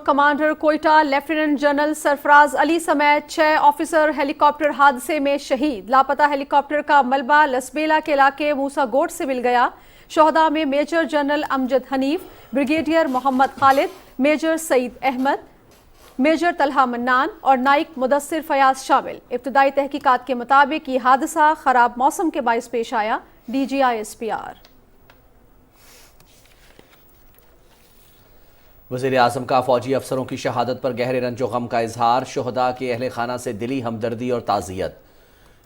Commander Quetta lieutenant general Sarfaraz Ali समेत 6 officer helicopter हादसे में शहीद। लापता हेलीकॉप्टर का मलबा लसबेला के इलाके मूसा गोट से मिल गया। शोहदा में major general Amjad Hanif, brigadier Mohammad Khalid, major Saeed Ahmed, major Talha Mannan और नाइक मुदस्सिर फयाज शामिल। इब्तदाई तहकीकात के मुताबिक ये हादसा खराब मौसम के बाइस पेश आया। DGI-SPR। वज़ीर आज़म का फौजी अफसरों की शहादत पर गहरे रंजो गम का इजहार। शोहदा के अहले खाना से दिली हमदर्दी और ताज़ियत।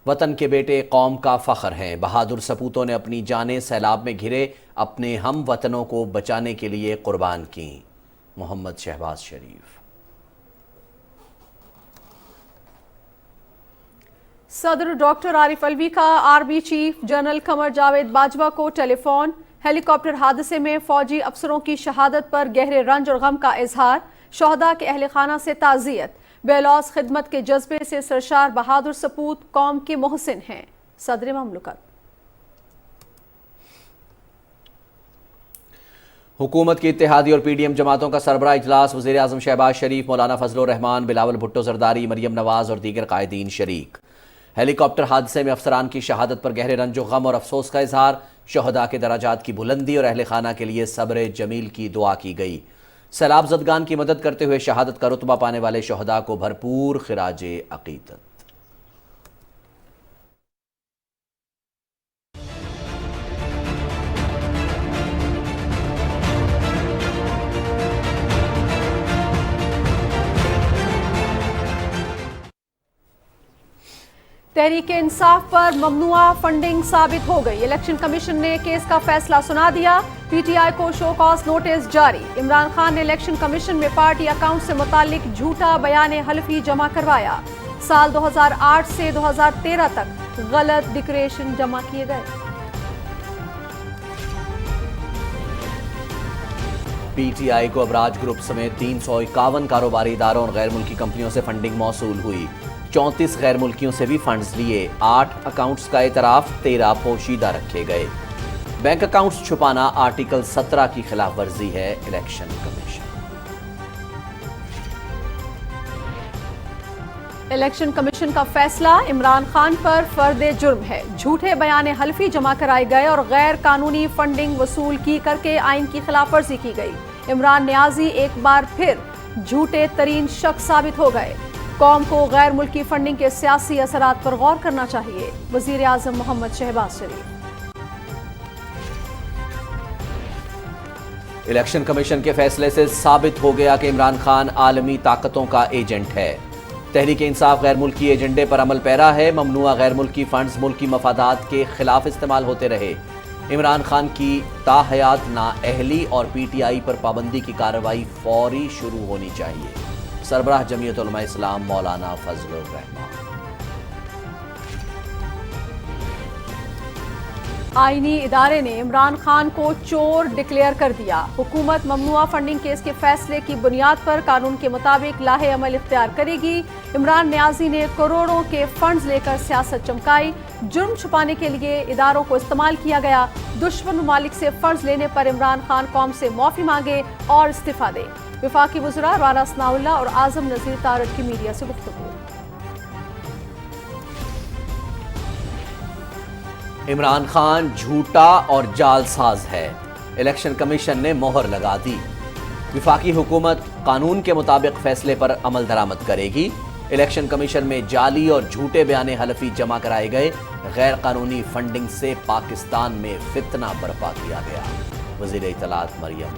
वतन के बेटे कौम का फ़ख्र हैं। बहादुर सपूतों ने अपनी जानें सैलाब में घिरे अपने हम वतनों को बचाने के लिए कुर्बान की। मोहम्मद शहबाज शरीफ। सदर डॉक्टर आरिफ अलवी का army chief general Qamar Javed Bajwa को टेलीफोन। हेलीकॉप्टर हादसे में फौजी अफसरों की शहादत पर गहरे रंज और गम का इजहार। शोहदा के अहले खाना से ताज़ियत। बेलौस खिदमत के जज्बे से सरशार बहादुर सपूत कौम के मोहसिन हैं। सदर ममलकत। हुकूमत की इत्तेहादी और PDM जमातों का सरबराह इजलास। वज़ीर आज़म शहबाज शरीफ, मौलाना फजलुर रहमान, बिलावल भुट्टो जरदारी, मरियम नवाज और दीगर कायदीन शरीक। हेलीकॉप्टर हादसे में अफसरान की शहादत पर गहरे रंजो गम और अफसोस का इजहार। शोहदा के दराजात की बुलंदी और अहले खाना के लिए सब्र जमील की दुआ की गई। सैलाब ज़दगान की मदद करते हुए शहादत का रुतबा पाने वाले शोहदा को भरपूर खिराजे अकीदत। तहरीके इंसाफ पर ममनुआ फंडिंग साबित हो गई। इलेक्शन कमीशन ने केस का फैसला सुना दिया। PTI को शो कॉज नोटिस जारी। इमरान खान ने इलेक्शन कमीशन में पार्टी अकाउंट से मुतालिक झूठा बयान हल्फी जमा करवाया। साल 2008 से 2013 तक गलत डिक्लेरेशन जमा किए गए। PTI को अबराज ग्रुप समेत 351 कारोबारी इदारों और गैर मुल्की कंपनियों से फंडिंग मौसूल हुई। 34 गैर मुल्कियों से भी फंड्स लिए। 8 अकाउंट्स का एतराफ, 13 पोशीदा रखे गए। बैंक अकाउंट्स छुपाना आर्टिकल 17 की खिलाफ वर्जी है। Election commission. इलेक्शन कमीशन का फैसला इमरान खान पर फर्द जुर्म है। झूठे बयान हल्फी जमा कराए गए और गैर कानूनी फंडिंग वसूल की करके आइन की खिलाफ वर्जी की गई। इमरान नियाजी एक बार फिर झूठे तरीन शख्स साबित हो गए। कौम को गैर मुल्की फंडिंग के सियासी असरात पर गौर करना चाहिए। वज़ीर आज़म मोहम्मद शहबाज शरीफ। इलेक्शन कमीशन के फैसले से साबित हो गया कि इमरान खान आलमी ताकतों का एजेंट है। तहरीक इंसाफ गैर मुल्की एजेंडे पर अमल पैरा है। ममनुआ गैर मुल्की फंड्स मुल्की मफादात के खिलाफ इस्तेमाल होते रहे। इमरान खान की ताहयात नाअहली और PTI पर पाबंदी की कार्रवाई फौरी शुरू होनी चाहिए। सरबराह जमीयत उलमा इस्लाम मौलाना फजलुर रहमान। आईनी इदारे ने इमरान खान को चोर डिक्लेयर कर दिया। हुकूमत ममनुआ फंडिंग केस के फैसले की बुनियाद पर कानून के मुताबिक लाहे अमल इख्तियार करेगी। इमरान नियाजी ने करोड़ों के फंड्स लेकर सियासत चमकाई। जुर्म छुपाने के लिए इदारों को इस्तेमाल किया गया। दुश्मन ममालिक से फंड्स लेने पर इमरान खान कौम से माफी मांगे और इस्तीफा दे। वफाकी वज़रा राना सनाउल्लाह और आज़म नज़ीर तारड़ की मीडिया से गुफ्तगू। इमरान खान झूठा और जालसाज है। इलेक्शन कमीशन ने मोहर लगा दी। वफाकी हुकूमत कानून के मुताबिक फैसले पर अमल दरामद करेगी। इलेक्शन कमीशन में जाली और झूठे बयान हल्फी जमा कराए गए। गैर कानूनी फंडिंग से पाकिस्तान में फितना बर्पा किया गया। वज़ीर इत्तलात मरियम।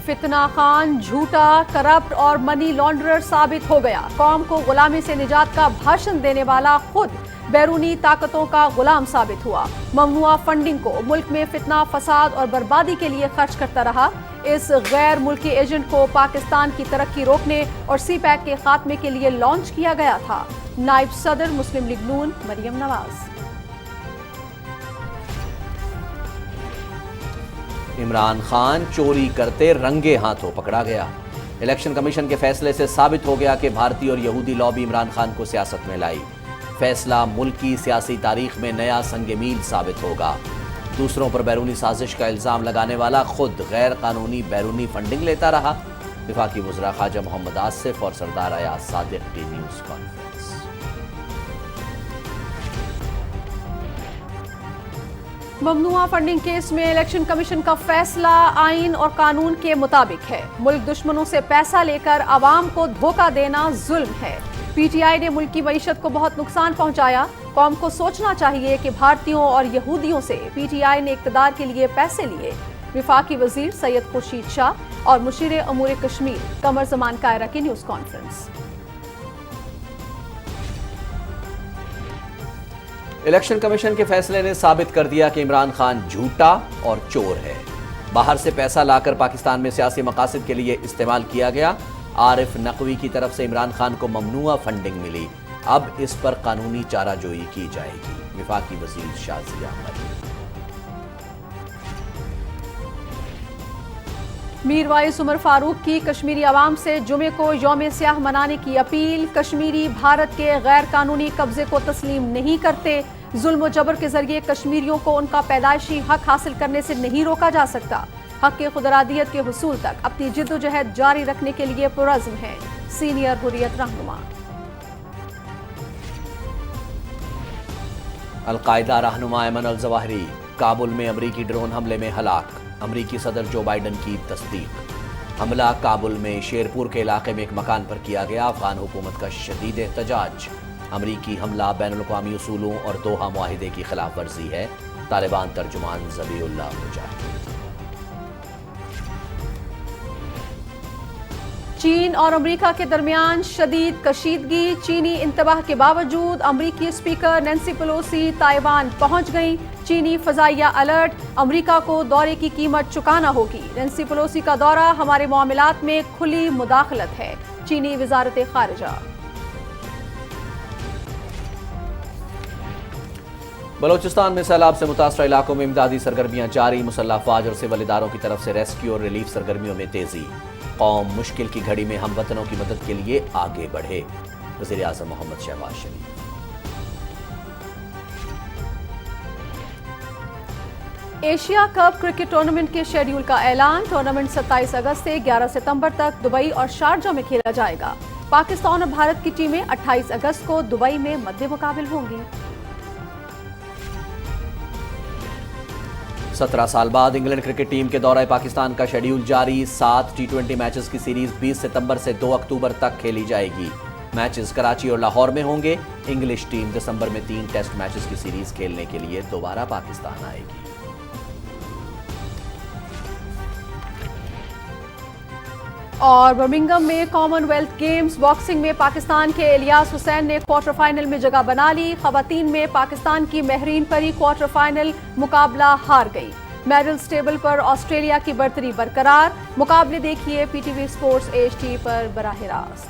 फितना खान झूठा, करप्ट और मनी लॉन्ड्रर साबित हो गया। कौम को गुलामी से निजात का भाषण देने वाला खुद बैरूनी ताकतों का गुलाम साबित हुआ। ममनुआ फंडिंग को मुल्क में फितना, फसाद और बर्बादी के लिए खर्च करता रहा। इस गैर मुल्की एजेंट को पाकिस्तान की तरक्की रोकने और CPAC के खात्मे के लिए लॉन्च किया गया था। नायब सदर मुस्लिम लीग नून मरियम नवाज। इमरान खान चोरी करते रंगे हाथों पकड़ा गया। इलेक्शन कमीशन के फैसले से साबित हो गया कि भारतीय और यहूदी लॉबी इमरान खान को सियासत में लाई। फैसला मुल्क की सियासी तारीख में नया संग मील साबित होगा। दूसरों पर बैरूनी साजिश का इल्जाम लगाने वाला खुद गैर कानूनी बैरूनी फंडिंग लेता रहा। वफाकी वज़रा ख़ाजा मोहम्मद आसिफ और सरदार अयाज सादिक की न्यूज़ कॉन्फ्रेंस। ममनुआ फंडिंग केस में इलेक्शन कमीशन का फैसला आइन और कानून के मुताबिक है। मुल्क दुश्मनों से पैसा लेकर आवाम को धोखा देना जुल्म है। पीटीआई ने मुल्क की मईशत को बहुत नुकसान पहुंचाया। कौम को सोचना चाहिए कि भारतीयों और यहूदियों से पीटीआई ने इक़्तिदार के लिए पैसे लिए। वफाकी वजीर सैयद खुर्शीद शाह और मुशीर अमूर कश्मीर कमर जमान कायरा की न्यूज़ कॉन्फ्रेंस। इलेक्शन कमीशन के फैसले ने साबित कर दिया कि इमरान खान झूठा और चोर है। बाहर से पैसा लाकर पाकिस्तान में सियासी मकासद के लिए इस्तेमाल किया गया। आरिफ नकवी की तरफ से इमरान खान को ममनुआ फंडिंग मिली। अब इस पर कानूनी चाराजोई की जाएगी। वफाकी वजीर शाजिया अहमद। मीरवाइस उमर फारूक की कश्मीरी अवाम से जुमे को यौम स्याह मनाने की अपील। कश्मीरी भारत के गैर कानूनी कब्जे को तस्लीम नहीं करते। जुल्म जबर के जरिए कश्मीरियों को उनका पैदाइशी हक हासिल करने से नहीं रोका जा सकता। हक के खुदरादियत के हुसूल तक अपनी जिद्दोजहद जारी रखने के लिए पुरज़्म हैं। सीनियर हुर्रियत रहनुमा। अलकायदा रहनुमा अयमन अल जवाहिरी काबुल में अमरीकी ड्रोन हमले में हलाक। अमरीकी सदर जो बाइडन की तस्दीक। हमला काबुल में शेरपुर के इलाके में एक मकान पर किया गया। अफगान हुकूमत का शदीद एहतजाज। अमरीकी हमला बैनुल-अक़वामी उसूलों और दोहा मुआहिदे की खिलाफ वर्जी है। तालिबान तर्जुमान ज़बीउल्लाह मुजाहिद। चीन और अमेरिका के दरमियान शदीद कशीदगी। चीनी इंतबाह के बावजूद अमरीकी स्पीकर नैन्सी पेलोसी ताइवान पहुंच गई। चीनी फजाइया अलर्ट। अमेरिका को दौरे की कीमत चुकाना होगी। नैन्सी पेलोसी का दौरा हमारे मामलात में खुली मुदाखलत है। चीनी वजारत खारिजा। बलोचिस्तान में सैलाब से मुतासरा इलाकों में इमदादी सरगर्मियां जारी। मुसल्लह अफवाज और सिविल इदारों की तरफ से रेस्क्यू और रिलीफ सरगर्मियों में तेजी। कौम मुश्किल की घड़ी में हमवतनों की मदद के लिए आगे बढ़े। वज़ीर आज़म मोहम्मद शहबाज शरीफ। एशिया कप क्रिकेट टूर्नामेंट के शेड्यूल का ऐलान। टूर्नामेंट 27 अगस्त से 11 सितंबर तक दुबई और शारजा में खेला जाएगा। पाकिस्तान और भारत की टीमें 28 अगस्त को दुबई में मद्दे मुकाबिल होंगी। 17 साल बाद इंग्लैंड क्रिकेट टीम के दौरे पाकिस्तान का शेड्यूल जारी। 7 टी20 मैचेस की सीरीज 20 सितंबर से 2 अक्टूबर तक खेली जाएगी। मैचेस कराची और लाहौर में होंगे। इंग्लिश टीम दिसंबर में 3 टेस्ट मैचेस की सीरीज खेलने के लिए दोबारा पाकिस्तान आएगी। और बर्मिंघम में कॉमनवेल्थ गेम्स बॉक्सिंग में पाकिस्तान के इलियास हुसैन ने क्वार्टर फाइनल में जगह बना ली। खवातीन में पाकिस्तान की महरीन परी क्वार्टर फाइनल मुकाबला हार गई। मेडल्स टेबल पर ऑस्ट्रेलिया की बरतरी बरकरार। मुकाबले देखिए पीटीवी स्पोर्ट्स HD पर बराह रास्त।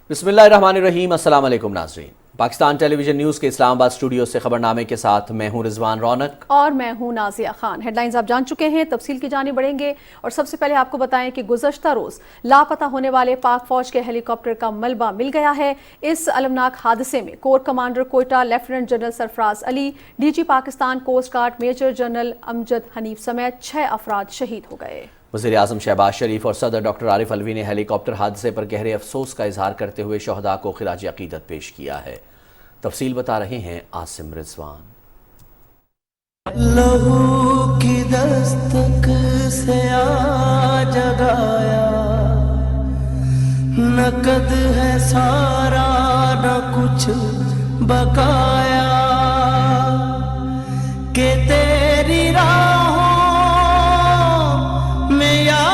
बिस्मिल्लाहिर्रहमानिर्रहीम। अस्सलाम वालेकुम नाज़रीन। पाकिस्तान टेलीविजन न्यूज़ के इस्लामाबाद स्टूडियो से खबरनामे के साथ मैं हूं रिजवान रौनक और मैं हूं नाजिया खान। हेडलाइंस आप जान चुके हैं, तफसील की जाने बढ़ेंगे। और सबसे पहले आपको बताएं कि गुज़श्ता रोज लापता होने वाले पाक फौज के हेलीकॉप्टर का मलबा मिल गया है। इस अलमनाक हादसे में corps commander Quetta lieutenant general Sarfaraz Ali, DG Pakistan coast guard major general Amjad Hanif समेत 6 अफराद शहीद हो गए। वज़ीर आज़म शहबाज शरीफ और सदर डॉक्टर आरिफ अलवी ने हेलीकॉप्टर हादसे पर गहरे अफसोस का इजहार करते हुए शहदा को खिराज अकीदत पेश किया है। तफसील बता रहे हैं आसिम रिजवान। लहू की दस्तक से आ जगाया, नकद है सारा न कुछ बकाया, के तेरी राहों में या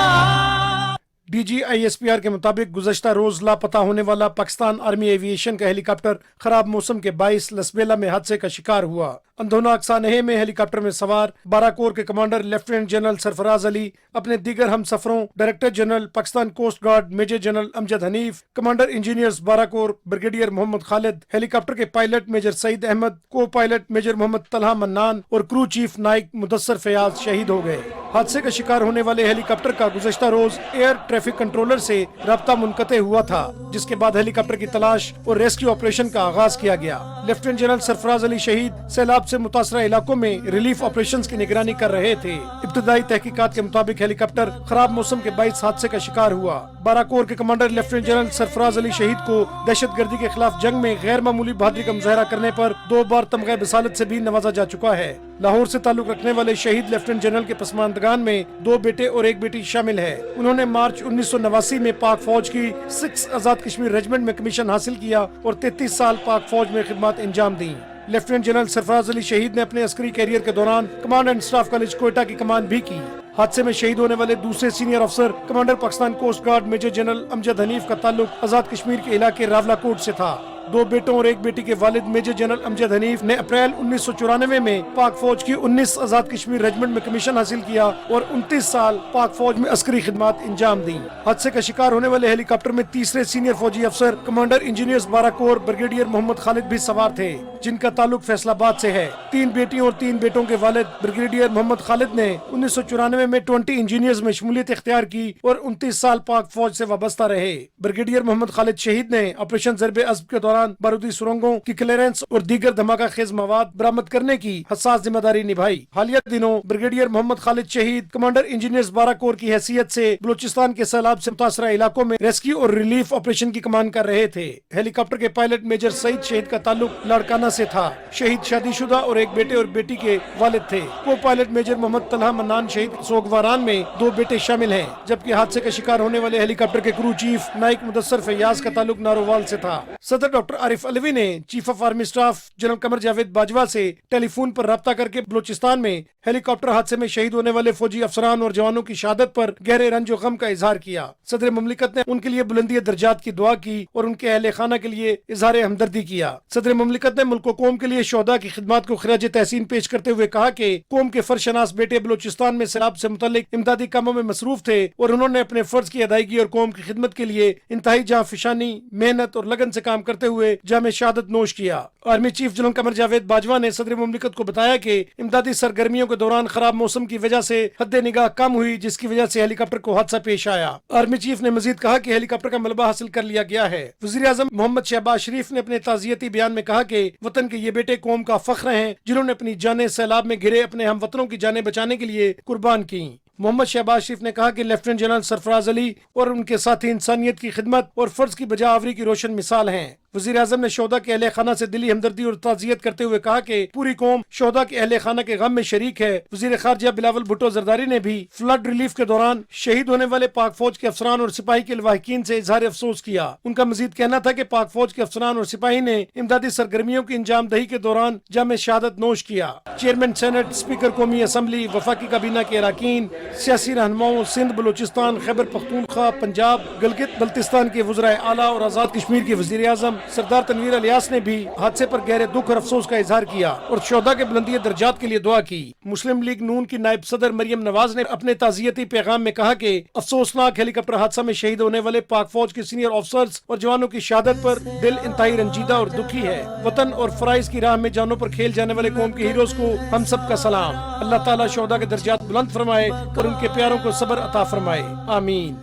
DGISPR के मुताबिक गुज़श्ता रोज लापता होने वाला पाकिस्तान आर्मी एविएशन का हेलीकॉप्टर खराब मौसम के बाइस लसबेला में हादसे का शिकार हुआ। अंधोनाक सानहे में हेलीकॉप्टर में सवार 12 कोर के commander lieutenant general Sarfaraz Ali अपने दीगर हम सफरों director general Pakistan coast guard major general Amjad Hanif, commander engineers 12 corps brigadier Mohammad Khalid, helicopter के पायलट मेजर सईद अहमद, को पायलट मेजर मोहम्मद तलहा मन्नान और क्रू चीफ नाइक मुदस्सर फयाज शहीद हो गए। हादसे का शिकार होने वाले हेलीकॉप्टर का गुज़श्ता रोज एयर ट्रैफिक कंट्रोलर से राब्ता मुनक़ते हुआ था, जिसके बाद हेलीकॉप्टर की तलाश और रेस्क्यू ऑपरेशन का आगाज किया गया। लेफ्टिनेंट जनरल सरफराज अली शहीद सैलाब से मुतासरा इलाकों में रिलीफ ऑपरेशंस की निगरानी कर रहे थे। इब्तदाई तहकीकात के मुताबिक हेलीकॉप्टर खराब मौसम के बाइस हादसे का शिकार हुआ। 12 कोर के commander lieutenant general Sarfaraz Ali शहीद को दहशतगर्दी के खिलाफ जंग में गैर मामूली बहादुरी का मुजाहरा करने पर 2 बार तमग़े बिसालत से भी नवाजा जा चुका है। लाहौर से ताल्लुक रखने वाले शहीद लेफ्टिनेंट जनरल के पसमानदगान में 2 बेटे और 1 बेटी शामिल है। उन्होंने मार्च 1989 में पाक फौज की 6 आजाद कश्मीर रेजिमेंट में कमीशन हासिल किया और 33 साल पाक फौज में खिदमत अंजाम दी। लेफ्टिनेंट जनरल सरफराज अली शहीद ने अपने अस्करी कैरियर के दौरान command and staff college Quetta की कमान भी की। हादसे में शहीद होने वाले दूसरे सीनियर अफसर commander Pakistan coast guard major general Amjad Hanif का ताल्लुक आजाद कश्मीर के इलाके रावलाकोट से था। 2 बेटों और 1 बेटी के वालिद मेजर जनरल अमजद हनीफ ने अप्रैल 1994 में पाक फौज की 19 आजाद कश्मीर रेजिमेंट में कमीशन हासिल किया और 29 साल पाक फौज में अस्करी खिदमत अंजाम दी। हादसे का शिकार होने वाले हेलीकॉप्टर में तीसरे सीनियर फौजी अफसर commander engineers 12 corps brigadier Mohammad Khalid भी सवार थे, जिनका ताल्लुक फैसलाबाद से है। 3 बेटियों और 3 बेटों के वालिद ब्रिगेडियर मोहम्मद खालिद ने 1994 में 20 इंजीनियर्स में शमूलियत इख्तियार की और 29 साल पाक फौज से वाबस्ता रहे। ब्रिगेडियर मोहम्मद खालिद शहीद ने ऑपरेशन ज़र्ब-ए-अज़्ब के दौरान बारूदी सुरंगों की क्लियरेंस और दीगर धमाका खेज मवाद बरामद करने की हसास जिम्मेदारी निभाई। हालिया दिनों ब्रिगेडियर मोहम्मद खालिद शहीद कमांडर इंजीनियर्स 12 कोर की हैसियत से बलूचिस्तान के सैलाब से मुतासरा इलाकों में रेस्क्यू और रिलीफ ऑपरेशन की कमान कर रहे थे। हेलीकॉप्टर के पायलट मेजर सईद शहीद का ताल्लुक लाड़काना से था। शहीद शादीशुदा और 1 बेटे और बेटी के वालिद थे। Co pilot major Mohammad Talha Mannan शहीद सोगवारान में 2 बेटे शामिल हैं, जबकि हादसे का शिकार होने वाले हेलीकॉप्टर के क्रू चीफ नाइक मुदस्सर फयाज का ताल्लुक नारोवाल से था। सदर डॉक्टर आरिफ अलवी ने chief of army staff general Qamar Javed Bajwa से टेलीफोन पर राब्ता करके बलूचिस्तान में हेलीकॉप्टर हादसे में शहीद होने वाले फौजी अफसरान और जवानों की शहादत पर गहरे रंज और गम का इजहार किया। सदर मुमलिकत ने उनके लिए बुलंदी दर्जात की दुआ की और उनके अहले खाना के लिए इजहार हमदर्दी किया। सदर मुमलिकत ने मुल्क कौम के लिए शोहदा की खिदमत को खराज तहसीन पेश करते हुए कहा कि कौम के फरशनास बेटे बलूचिस्तान में सैलाब से मुतल्लिक इमदादी कामों में मसरूफ थे और उन्होंने अपने फर्ज की अदायगी और कौम की खिदमत के लिए इंतहाई जांफिशानी, मेहनत और लगन से काम करते हुए जामे शहादत नोश किया। Army chief general Qamar Javed Bajwa ने सदर मुमलिकत को बताया कि इमदादी सरगर्मियों के दौरान खराब मौसम की वजह से हद निगाह कम हुई, जिसकी वजह से हेलीकॉप्टर को हादसा पेश आया। आर्मी चीफ ने मजीद कहा कि हेलीकॉप्टर का मलबा हासिल कर लिया गया है। वजीर आजम मोहम्मद शहबाज शरीफ ने अपने ताज़ियती बयान में कहा कि वतन के ये बेटे कौम का फख्र हैं, जिन्होंने अपनी जानें सैलाब में घिरे अपने हम वतनों की जानें बचाने के लिए कुर्बान की। मोहम्मद शहबाज शरीफ ने कहा कि लेफ्टिनेंट जनरल सरफराज अली और उनके साथी इंसानियत की खिदमत और फर्ज की बजा आवरी की रोशन मिसाल हैं। वजीर आजम ने शोहदा के अहले खाना से दिली हमदर्दी और ताज़ियत करते हुए कहा कि पूरी कौम शोहदा के अहले खाना के गम में शरीक है। वजीर खारजा बिलावल भुट्टो जरदारी ने भी फ्लड रिलीफ के दौरान शहीद होने वाले पाक फौज के अफसरान और सिपाही के लवाहिकीन से इजहार अफसोस किया। उनका मजीद कहना था कि पाक फौज के अफसरान और सिपाही ने इमदादी सरगर्मियों की अंजाम दही के दौरान जामे शहादत नोश किया। चेयरमैन सेनेट, स्पीकर कौमी असम्बली, वफाकी काबीना के अरकान, सियासी रहनुमाओं, सिंध, बलूचिस्तान, खैबर पख्तूनख्वा, पंजाब, गिलगित बल्तिस्तान के वज़राए आला और आज़ाद कश्मीर के वज़ीर आज़म सरदार तनवीर इलियास ने भी हादसे पर गहरे दुख और अफसोस का इजहार किया और शोहदा के बुलंदी दर्जात के लिए दुआ की। मुस्लिम लीग नून की नायब सदर मरियम नवाज ने अपने ताज़ियती पैगाम में कहा कि अफसोसनाक हेलीकॉप्टर हादसा में शहीद होने वाले पाक फौज के सीनियर ऑफिसर्स और जवानों की शहादत पर दिल इंतहाई रंजीदा और दुखी है। वतन और फराइज की राह में जानों पर खेल जाने वाले कौम के हीरोज को हम सब का सलाम। अल्लाह ताला शोहदा के दर्जात बुलंद फरमाए और उनके प्यारों को सब्र अता फरमाए, आमीन।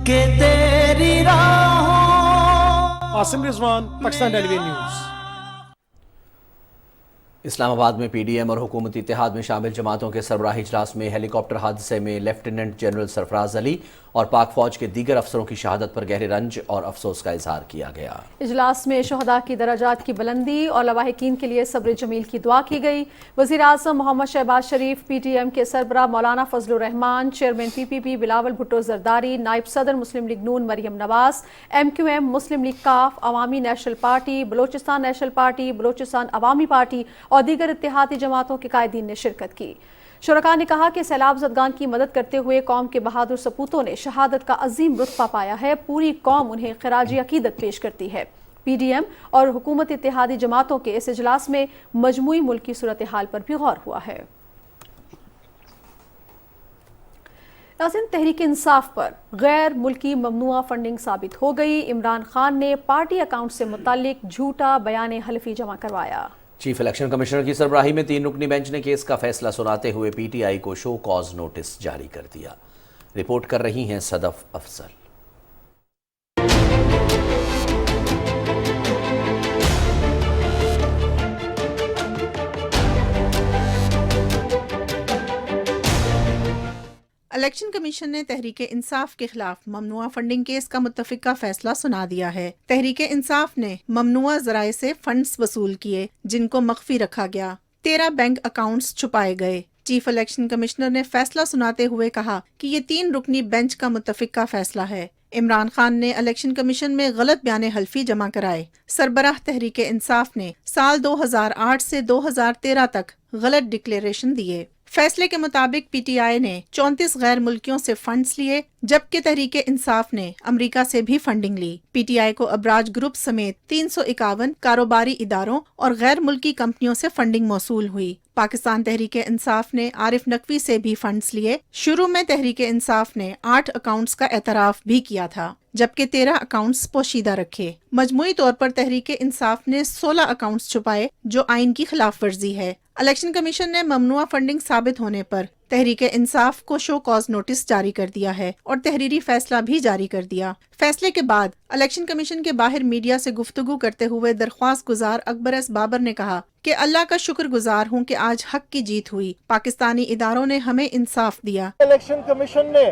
के तेरी राहों। Asim Rizwan, Pakistan television news. इस्लामाबाद में पीडीएम और हुकूमती इत्तेहाद में शामिल जमातों के सरबराही इजलास में हेलीकॉप्टर हादसे में लेफ्टिनेंट जनरल सरफराज अली और पाक फौज के दीगर अफसरों की शहादत पर गहरे रंज और अफसोस का इजहार किया गया। इजलास में शहदा की दराजात की बुलंदी और लवाहिकीन के लिए सब्र जमील की दुआ की गई। वज़ीर आज़म मोहम्मद शहबाज शरीफ, पीटीएम के सरबराह मौलाना फजलुर रहमान, चेयरमैन पीपीपी बिलावल भुट्टो जरदारी, नायब सदर Muslim League Noon Maryam Nawaz, MQM, Muslim League Qaf, Awami National Party, Balochistan National Party, Balochistan Awami Party और दीगर इत्तेहादी जमातों के कायदीन ने शिरकत की। شرکاء نے کہا کہ سیلاب زدگان کی مدد کرتے ہوئے قوم کے بہادر سپوتوں نے شہادت کا عظیم رتبہ پایا ہے. پوری قوم انہیں خراج عقیدت پیش کرتی ہے. پی ڈی ایم اور حکومت اتحادی جماعتوں کے اس اجلاس میں مجموعی ملکی صورتحال پر بھی غور ہوا ہے. ناظرین، تحریک انصاف پر غیر ملکی ممنوعہ فنڈنگ ثابت ہو گئی. عمران خان نے پارٹی اکاؤنٹ سے متعلق جھوٹا بیان حلفی جمع کروایا. چیف الیکشن کمشنر کی سربراہی میں 3 رکنی بینچ نے کیس کا فیصلہ سناتے ہوئے پی ٹی آئی کو شو کاز نوٹس جاری کر دیا. رپورٹ کر رہی ہیں صدف افضل. الیکشن کمیشن نے تحریک انصاف کے خلاف ممنوعہ فنڈنگ کیس کا متفقہ فیصلہ سنا دیا ہے. تحریک انصاف نے ممنوعہ ذرائع سے فنڈز وصول کیے جن کو مخفی رکھا گیا. 13 بینک اکاؤنٹس چھپائے گئے. چیف الیکشن کمشنر نے فیصلہ سناتے ہوئے کہا کہ یہ 3 رکنی بینچ کا متفقہ فیصلہ ہے. عمران خان نے الیکشن کمیشن میں غلط بیان حلفی جمع کرائے. سربراہ تحریک انصاف نے سال 2008 سے 2013 تک غلط ڈکلیریشن دیے. فیصلے کے مطابق پی ٹی آئی نے 34 غیر ملکیوں سے فنڈز لیے جبکہ تحریک انصاف نے امریکہ سے بھی فنڈنگ لی. پی ٹی آئی کو ابراج گروپ سمیت 351 کاروباری اداروں اور غیر ملکی کمپنیوں سے فنڈنگ موصول ہوئی. پاکستان تحریک انصاف نے عارف نقوی سے بھی فنڈز لیے. شروع میں تحریک انصاف نے 8 اکاؤنٹس کا اعتراف بھی کیا تھا جبکہ 13 اکاؤنٹس پوشیدہ رکھے. مجموعی طور پر تحریک انصاف نے 16 اکاؤنٹس چھپائے جو آئین کی خلاف ورزی ہے. الیکشن کمیشن نے ممنوعہ فنڈنگ ثابت ہونے پر تحریک انصاف کو شو کاز نوٹس جاری کر دیا ہے اور تحریری فیصلہ بھی جاری کر دیا. فیصلے کے بعد الیکشن کمیشن کے باہر میڈیا سے گفتگو کرتے ہوئے درخواست گزار اکبر ایس بابر نے کہا کہ اللہ کا شکر گزار ہوں کہ آج حق کی جیت ہوئی. پاکستانی اداروں نے ہمیں انصاف دیا. الیکشن کمیشن نے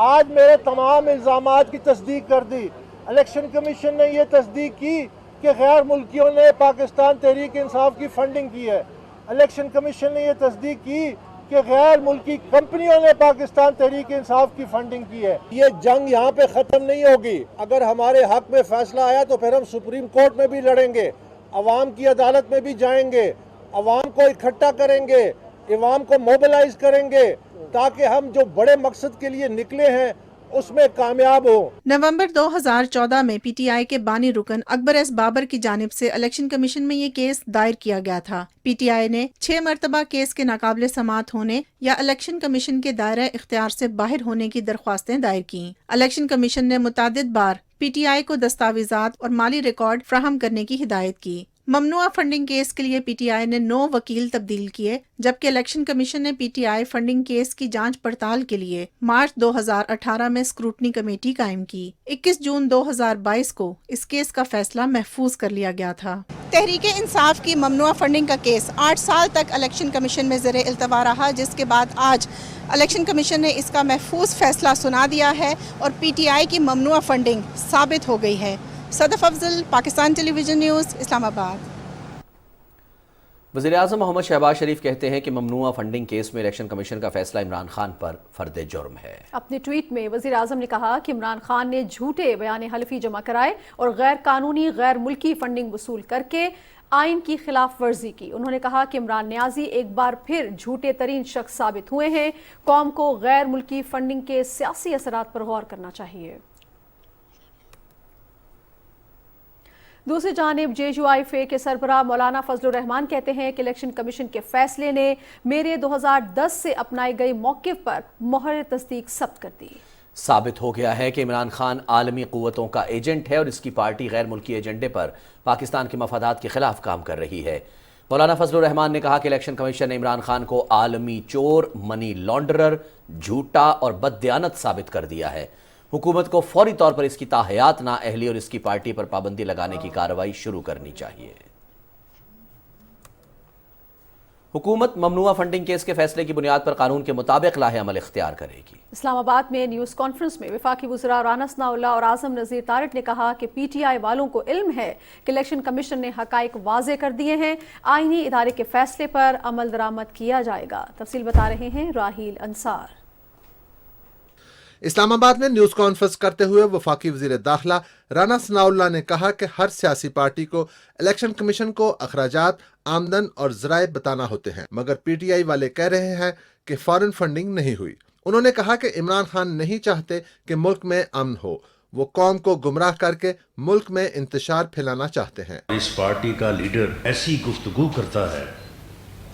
آج میرے تمام الزامات کی تصدیق کر دی. الیکشن کمیشن نے یہ تصدیق کی کہ غیر ملکیوں نے پاکستان تحریک انصاف کی فنڈنگ کی ہے. الیکشن کمیشن نے یہ تصدیق کی کہ غیر ملکی کمپنیوں نے پاکستان تحریک انصاف کی فنڈنگ کی ہے. یہ جنگ یہاں پہ ختم نہیں ہوگی. اگر ہمارے حق میں فیصلہ آیا تو پھر ہم سپریم کورٹ میں بھی لڑیں گے, عوام کی عدالت میں بھی جائیں گے, عوام کو اکٹھا کریں گے, عوام کو موبلائز کریں گے تاکہ ہم جو بڑے مقصد کے لیے نکلے ہیں اس میں کامیاب ہو. نومبر 2014 میں پی ٹی آئی کے بانی رکن اکبر ایس بابر کی جانب سے الیکشن کمیشن میں یہ کیس دائر کیا گیا تھا. پی ٹی آئی نے 6 مرتبہ کیس کے ناقابل سماعت ہونے یا الیکشن کمیشن کے دائرہ اختیار سے باہر ہونے کی درخواستیں دائر کیں. الیکشن کمیشن نے متعدد بار پی ٹی آئی کو دستاویزات اور مالی ریکارڈ فراہم کرنے کی ہدایت کی. ممنوعہ فنڈنگ کیس کے لیے پی ٹی آئی نے 9 وکیل تبدیل کیے جبکہ الیکشن کمیشن نے پی ٹی آئی فنڈنگ کیس کی جانچ پڑتال کے لیے مارچ 2018 میں اسکروٹنی کمیٹی قائم کی. 21 جون 2022 کو اس کیس کا فیصلہ محفوظ کر لیا گیا تھا. تحریک انصاف کی ممنوعہ فنڈنگ کا کیس 8 سال تک الیکشن کمیشن میں زیر التوا رہا جس کے بعد آج الیکشن کمیشن نے اس کا محفوظ فیصلہ سنا دیا ہے اور پی ٹی آئی کی ممنوعہ فنڈنگ ثابت ہو گئی ہے. صدف افضل، پاکستان ٹیلی ویژن نیوز، اسلام آباد. وزیر اعظم محمد شہباز شریف کہتے ہیں کہ ممنوعہ فنڈنگ کیس میں الیکشن کمیشن کا فیصلہ عمران خان پر فرد جرم ہے. اپنے ٹویٹ میں وزیر اعظم نے کہا کہ عمران خان نے جھوٹے بیان حلفی جمع کرائے اور غیر قانونی غیر ملکی فنڈنگ وصول کر کے آئین کی خلاف ورزی کی. انہوں نے کہا کہ عمران نیازی ایک بار پھر جھوٹے ترین شخص ثابت ہوئے ہیں. قوم کو غیر ملکی فنڈنگ کے سیاسی اثرات پر غور کرنا چاہیے. دوسری جانب جے یو آئی فے کے سربراہ مولانا فضل الرحمان کہتے ہیں کہ الیکشن کمیشن کے فیصلے نے میرے 2010 سے اپنائی گئی موقف پر مہر تصدیق ثبت کر دی. ثابت ہو گیا ہے کہ عمران خان عالمی قوتوں کا ایجنٹ ہے اور اس کی پارٹی غیر ملکی ایجنڈے پر پاکستان کے مفادات کے خلاف کام کر رہی ہے. مولانا فضل الرحمان نے کہا کہ الیکشن کمیشن نے عمران خان کو عالمی چور، منی لانڈرر، جھوٹا اور بددیانت ثابت کر دیا ہے. حکومت کو فوری طور پر اس کی تاحیات نااہلی اور اس کی پارٹی پر پابندی لگانے کی کارروائی شروع کرنی چاہیے. حکومت ممنوعہ فنڈنگ کیس کے فیصلے کی بنیاد پر قانون کے مطابق لاہ عمل اختیار کرے گی. اسلام آباد میں نیوز کانفرنس میں وفاقی وزراء رانا ثناءاللہ اور اعظم نذیر طارق نے کہا کہ پی ٹی آئی والوں کو علم ہے کہ الیکشن کمیشن نے حقائق واضح کر دیے ہیں. آئینی ادارے کے فیصلے پر عمل درآمد کیا جائے گا. تفصیل بتا رہے ہیں راہیل انصار. اسلام آباد میں نیوز کانفرنس کرتے ہوئے وفاقی وزیر داخلہ رانا ثناء اللہ نے کہا کہ ہر سیاسی پارٹی کو الیکشن کمیشن کو اخراجات، آمدن اور ذرائع بتانا ہوتے ہیں، مگر پی ٹی آئی والے کہہ رہے ہیں کہ فارن فنڈنگ نہیں ہوئی۔ انہوں نے کہا کہ عمران خان نہیں چاہتے کہ ملک میں امن ہو، وہ قوم کو گمراہ کر کے ملک میں انتشار پھیلانا چاہتے ہیں۔ اس پارٹی کا لیڈر ایسی گفتگو کرتا ہے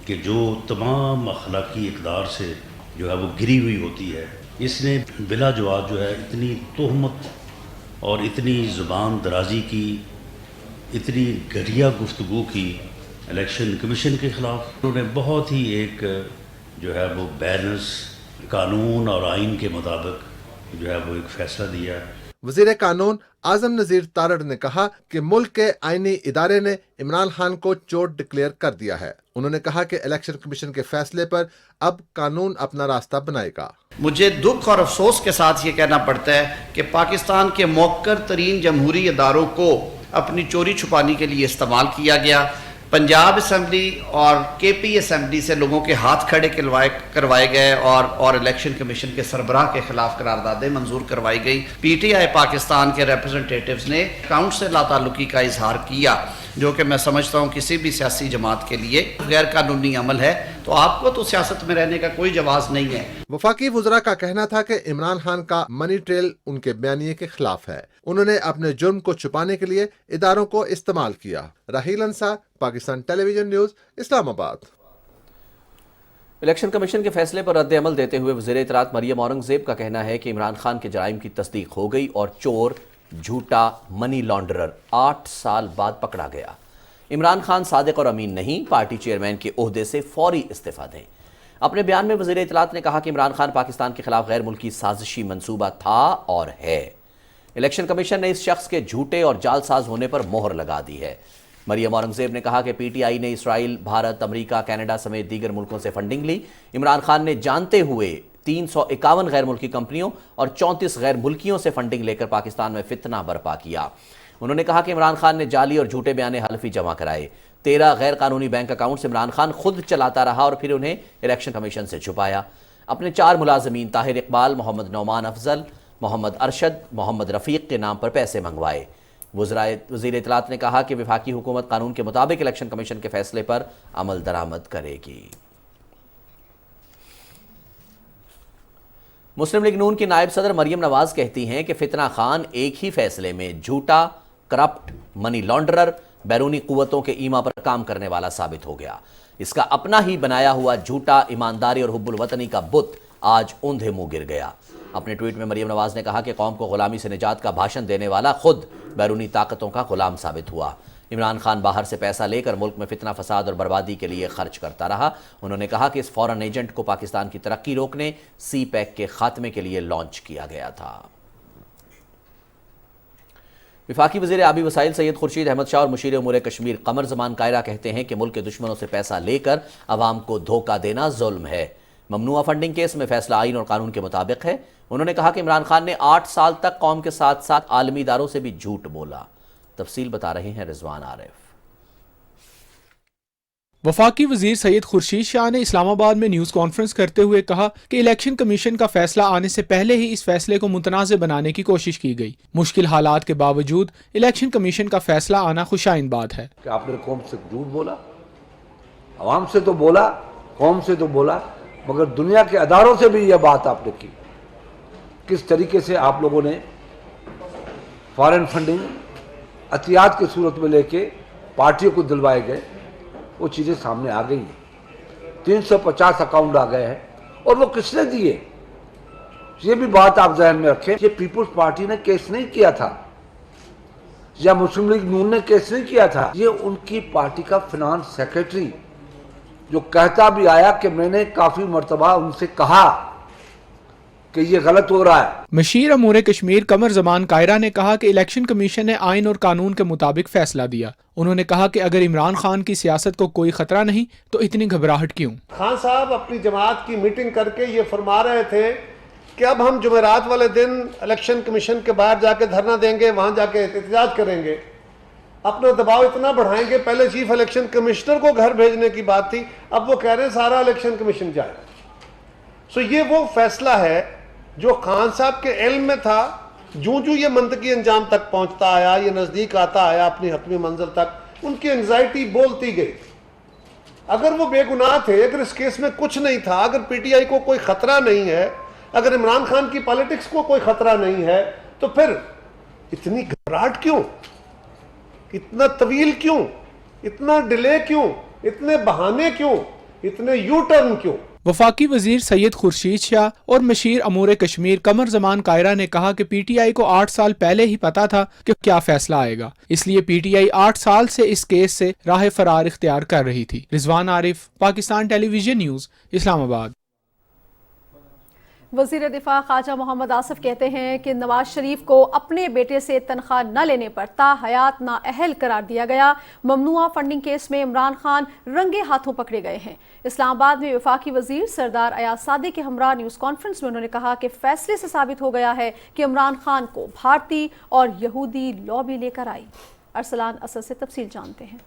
کہ جو تمام اخلاقی اقدار سے جو ہے وہ گری ہوئی ہوتی ہے۔ اس نے بلا جواب جو ہے اتنی تہمت اور اتنی زبان درازی کی، اتنی گھٹیا گفتگو کی الیکشن کمیشن کے خلاف۔ انہوں نے بہت ہی ایک جو ہے وہ بیلنس قانون اور آئین کے مطابق جو ہے وہ ایک فیصلہ دیا ہے۔ وزیر قانون اعظم نذیر تارڑ نے کہا کہ ملک کے آئینی ادارے نے عمران خان کو چور ڈکلیئر کر دیا ہے۔ انہوں نے کہا کہ الیکشن کمیشن کے فیصلے پر اب قانون اپنا راستہ بنائے گا۔ مجھے دکھ اور افسوس کے ساتھ یہ کہنا پڑتا ہے کہ پاکستان کے موقر ترین جمہوری اداروں کو اپنی چوری چھپانے کے لیے استعمال کیا گیا۔ پنجاب اسمبلی اور کے پی اسمبلی سے لوگوں کے ہاتھ کھڑے کروائے گئے اور الیکشن کمیشن کے سربراہ کے خلاف قراردادیں منظور کروائی گئی۔ پی ٹی آئی پاکستان کے ریپرزنٹیٹیوز نے اکاؤنٹ سے لا تعلقی کا اظہار کیا، جو کہ میں سمجھتا ہوں کسی بھی سیاسی جماعت کے لیے غیر قانونی عمل ہے، تو آپ کو تو سیاست میں رہنے کا کوئی جواز نہیں ہے۔ وفاقی وزراء کا کہنا تھا کہ عمران خان کا منی ٹریل ان کے بیانیے کے خلاف ہے۔ انہوں نے اپنے جرم کو چھپانے کے لیے اداروں کو استعمال کیا۔ راہیل انصار، پاکستان ٹیلی ویژن نیوز، اسلام آباد۔ الیکشن کمیشن کے فیصلے پر رد عمل دیتے ہوئے وزیر اطلاعات مریم اورنگزیب کا کہنا ہے کہ عمران خان کے جرائم کی تصدیق ہو گئی اور چور، جھوٹا منی لانڈرر 8 سال بعد پکڑا گیا۔ عمران خان صادق اور امین نہیں، پارٹی چیئرمین کے عہدے سے فوری استعفیٰ دیں۔ اپنے بیان میں وزیر اطلاعات نے کہا کہ عمران خان پاکستان کے خلاف غیر ملکی سازشی منصوبہ تھا اور ہے۔ الیکشن کمیشن نے اس شخص کے جھوٹے اور جعل ساز ہونے پر مہر لگا دی ہے۔ مریم اورنگزیب نے کہا کہ پی ٹی آئی نے اسرائیل، بھارت، امریکہ، کینیڈا سمیت دیگر ملکوں سے فنڈنگ لی۔ عمران خان نے جانتے ہوئے 351 غیر ملکی کمپنیوں اور 34 غیر ملکیوں سے فنڈنگ لے کر پاکستان میں فتنہ برپا کیا۔ انہوں نے کہا کہ عمران خان نے جعلی اور جھوٹے بیان حلفی جمع کرائے۔ 13 غیر قانونی بینک اکاؤنٹس عمران خان خود چلاتا رہا اور پھر انہیں الیکشن کمیشن سے چھپایا۔ اپنے 4 ملازمین طاہر اقبال، محمد نعمان افضل، محمد ارشد، محمد رفیق کے نام پر پیسے منگوائے۔ وزیر اطلاعات نے کہا کہ وفاقی حکومت قانون کے مطابق الیکشن کمیشن کے فیصلے پر عمل درآمد کرے گی۔ مسلم لیگ نون کی نائب صدر مریم نواز کہتی ہیں کہ فتنہ خان ایک ہی فیصلے میں جھوٹا، کرپٹ، منی لانڈرر، بیرونی قوتوں کے ایما پر کام کرنے والا ثابت ہو گیا۔ اس کا اپنا ہی بنایا ہوا جھوٹا ایمانداری اور حب الوطنی کا بت آج اوندھے منہ گر گیا۔ اپنے ٹویٹ میں مریم نواز نے کہا کہ قوم کو غلامی سے نجات کا بھاشن دینے والا خود بیرونی طاقتوں کا غلام ثابت ہوا۔ عمران خان باہر سے پیسہ لے کر ملک میں فتنہ فساد اور بربادی کے لیے خرچ کرتا رہا۔ انہوں نے کہا کہ اس فورن ایجنٹ کو پاکستان کی ترقی روکنے، سی پیک کے خاتمے کے لیے لانچ کیا گیا تھا۔ وفاقی وزیر آبی وسائل سید خورشید احمد شاہ اور مشیر امور کشمیر قمر زمان کائرہ کہتے ہیں کہ ملک کے دشمنوں سے پیسہ لے کر عوام کو دھوکہ دینا ظلم ہے۔ ممنوعہ فنڈنگ کیس میں فیصلہ آئین اور قانون کے مطابق ہے۔ انہوں نے کہا کہ عمران خان نے 8 سال تک قوم کے ساتھ ساتھ عالمی اداروں سے بھی جھوٹ بولا۔ تفصیل بتا رہے ہیں رضوان عارف۔ وفاقی وزیر سید خورشید شاہ نے اسلام آباد میں نیوز کانفرنس کرتے ہوئے کہا کہ الیکشن کمیشن کا فیصلہ آنے سے پہلے ہی اس فیصلے کو متنازع بنانے کی کوشش کی گئی۔ مشکل حالات کے باوجود الیکشن کمیشن کا فیصلہ آنا خوشائند بات ہے کہ آپ نے قوم سے جھوٹ بولا، عوام سے تو بولا، قوم سے تو بولا، مگر دنیا کے اداروں سے بھی یہ بات آپ نے کی۔ کس طریقے سے آپ لوگوں نے فارن فنڈنگ عطیات کی صورت میں لے کے پارٹیوں کو دلوائے گئے، وہ چیزیں سامنے آ گئی ہیں۔ 350 اکاؤنٹ آ گئے ہیں، اور وہ کس نے دیے، یہ بھی بات آپ ذہن میں رکھیں۔ یہ پیپلز پارٹی نے کیس نہیں کیا تھا، یا مسلم لیگ نون نے کیس نہیں کیا تھا، یہ ان کی پارٹی کا فنانس سیکریٹری جو کہتا بھی آیا کہ میں نے کافی مرتبہ ان سے کہا کہ یہ غلط ہو رہا ہے۔ مشیر امور کشمیر قمر زمان کائرہ نے کہا کہ الیکشن کمیشن نے آئین اور قانون کے مطابق فیصلہ دیا۔ انہوں نے کہا کہ اگر عمران خان کی سیاست کو کوئی خطرہ نہیں تو اتنی گھبراہٹ کیوں؟ خان صاحب اپنی جماعت کی میٹنگ کر کے یہ فرما رہے تھے کہ اب ہم جمعرات والے دن الیکشن کمیشن کے باہر جا کے دھرنا دیں گے، وہاں جا کے احتجاج کریں گے، اپنا دباؤ اتنا بڑھائیں گے۔ پہلے چیف الیکشن کمشنر کو گھر بھیجنے کی بات تھی، اب وہ کہہ رہے ہیں سارا الیکشن کمیشن جائے۔ سو یہ وہ فیصلہ ہے جو خان صاحب کے علم میں تھا، جو یہ منطقی انجام تک پہنچتا آیا، یہ نزدیک آتا آیا اپنی حتمی منزل تک، ان کی انگزائٹی بولتی گئی. اگر وہ بے گناہ تھے، اگر اس کیس میں کچھ نہیں تھا، اگر پی ٹی آئی کو کوئی خطرہ نہیں ہے، اگر عمران خان کی پالیٹکس کو کوئی خطرہ نہیں ہے، تو پھر اتنی گھبراہٹ کیوں، اتنا طویل کیوں، اتنا ڈیلے کیوں، اتنے بہانے کیوں، اتنے یو ٹرن کیوں؟ وفاقی وزیر سید خورشید شاہ اور مشیر امور کشمیر قمر زمان قائرہ نے کہا کہ پی ٹی آئی کو 8 سال پہلے ہی پتا تھا کہ کیا فیصلہ آئے گا، اس لیے پی ٹی آئی 8 سال سے اس کیس سے راہ فرار اختیار کر رہی تھی. رضوان عارف، پاکستان ٹیلی ویژن نیوز، اسلام آباد. وزیر دفاع خواجہ محمد آصف کہتے ہیں کہ نواز شریف کو اپنے بیٹے سے تنخواہ نہ لینے پر تاحیات نااہل قرار دیا گیا. ممنوعہ فنڈنگ کیس میں عمران خان رنگے ہاتھوں پکڑے گئے ہیں. اسلام آباد میں وفاقی وزیر سردار ایاز صادق کے ہمراہ نیوز کانفرنس میں انہوں نے کہا کہ فیصلے سے ثابت ہو گیا ہے کہ عمران خان کو بھارتی اور یہودی لابی لے کر آئی. ارسلان اسد سے تفصیل جانتے ہیں.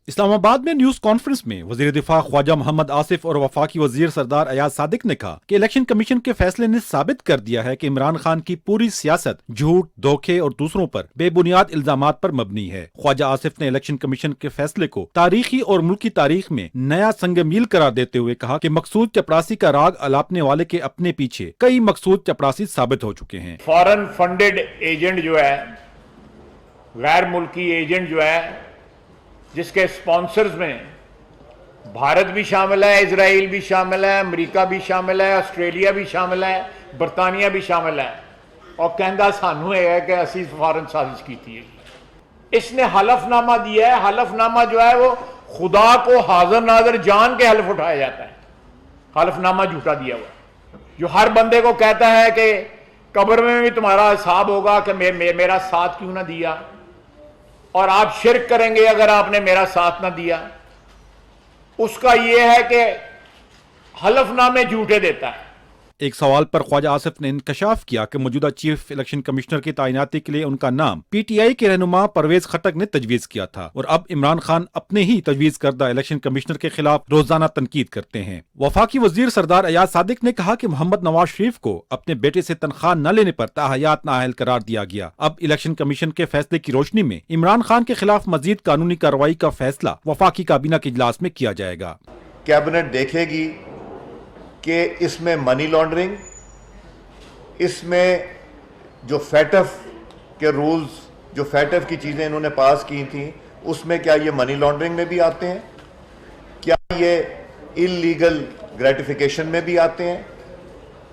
اسلام آباد میں نیوز کانفرنس میں وزیر دفاع خواجہ محمد آصف اور وفاقی وزیر سردار ایاز صادق نے کہا کہ الیکشن کمیشن کے فیصلے نے ثابت کر دیا ہے کہ عمران خان کی پوری سیاست جھوٹ، دھوکے اور دوسروں پر بے بنیاد الزامات پر مبنی ہے. خواجہ آصف نے الیکشن کمیشن کے فیصلے کو تاریخی اور ملکی تاریخ میں نیا سنگ میل قرار دیتے ہوئے کہا کہ مقصود چپراسی کا راگ الاپنے والے کے اپنے پیچھے کئی مقصود چپراسی ثابت ہو چکے ہیں. فارن فنڈڈ ایجنٹ جو ہے، غیر ملکی ایجنٹ جو ہے، جس کے سپانسرز میں بھارت بھی شامل ہے، اسرائیل بھی شامل ہے، امریکہ بھی شامل ہے، آسٹریلیا بھی شامل ہے، برطانیہ بھی شامل ہے، اور کہندہ سانو ہے کہ اسی فارن سازش کی تھی. اس نے حلف نامہ دیا ہے. حلف نامہ جو ہے وہ خدا کو حاضر ناظر جان کے حلف اٹھایا جاتا ہے. حلف نامہ جھوٹا دیا ہوا جو ہر بندے کو کہتا ہے کہ قبر میں بھی تمہارا حساب ہوگا کہ میرا ساتھ کیوں نہ دیا، اور آپ شرک کریں گے اگر آپ نے میرا ساتھ نہ دیا. اس کا یہ ہے کہ حلف نامے جھوٹے دیتا ہے. ایک سوال پر خواجہ آصف نے انکشاف کیا کہ موجودہ چیف الیکشن کمشنر کی تعیناتی کے لیے ان کا نام پی ٹی آئی کے رہنما پرویز خٹک نے تجویز کیا تھا، اور اب عمران خان اپنے ہی تجویز کردہ الیکشن کمشنر کے خلاف روزانہ تنقید کرتے ہیں. وفاقی وزیر سردار ایاز صادق نے کہا کہ محمد نواز شریف کو اپنے بیٹے سے تنخواہ نہ لینے پر تاحیات نااہل قرار دیا گیا. اب الیکشن کمیشن کے فیصلے کی روشنی میں عمران خان کے خلاف مزید قانونی کارروائی کا فیصلہ وفاقی کابینہ کے اجلاس میں کیا جائے گا. کیبنٹ دیکھے گی کہ اس میں منی لانڈرنگ، اس میں جو فیٹف کے رولز، جو فیٹف کی چیزیں انہوں نے پاس کی تھیں، اس میں کیا یہ منی لانڈرنگ میں بھی آتے ہیں، کیا یہ انلیگل گریٹیفیکیشن میں بھی آتے ہیں.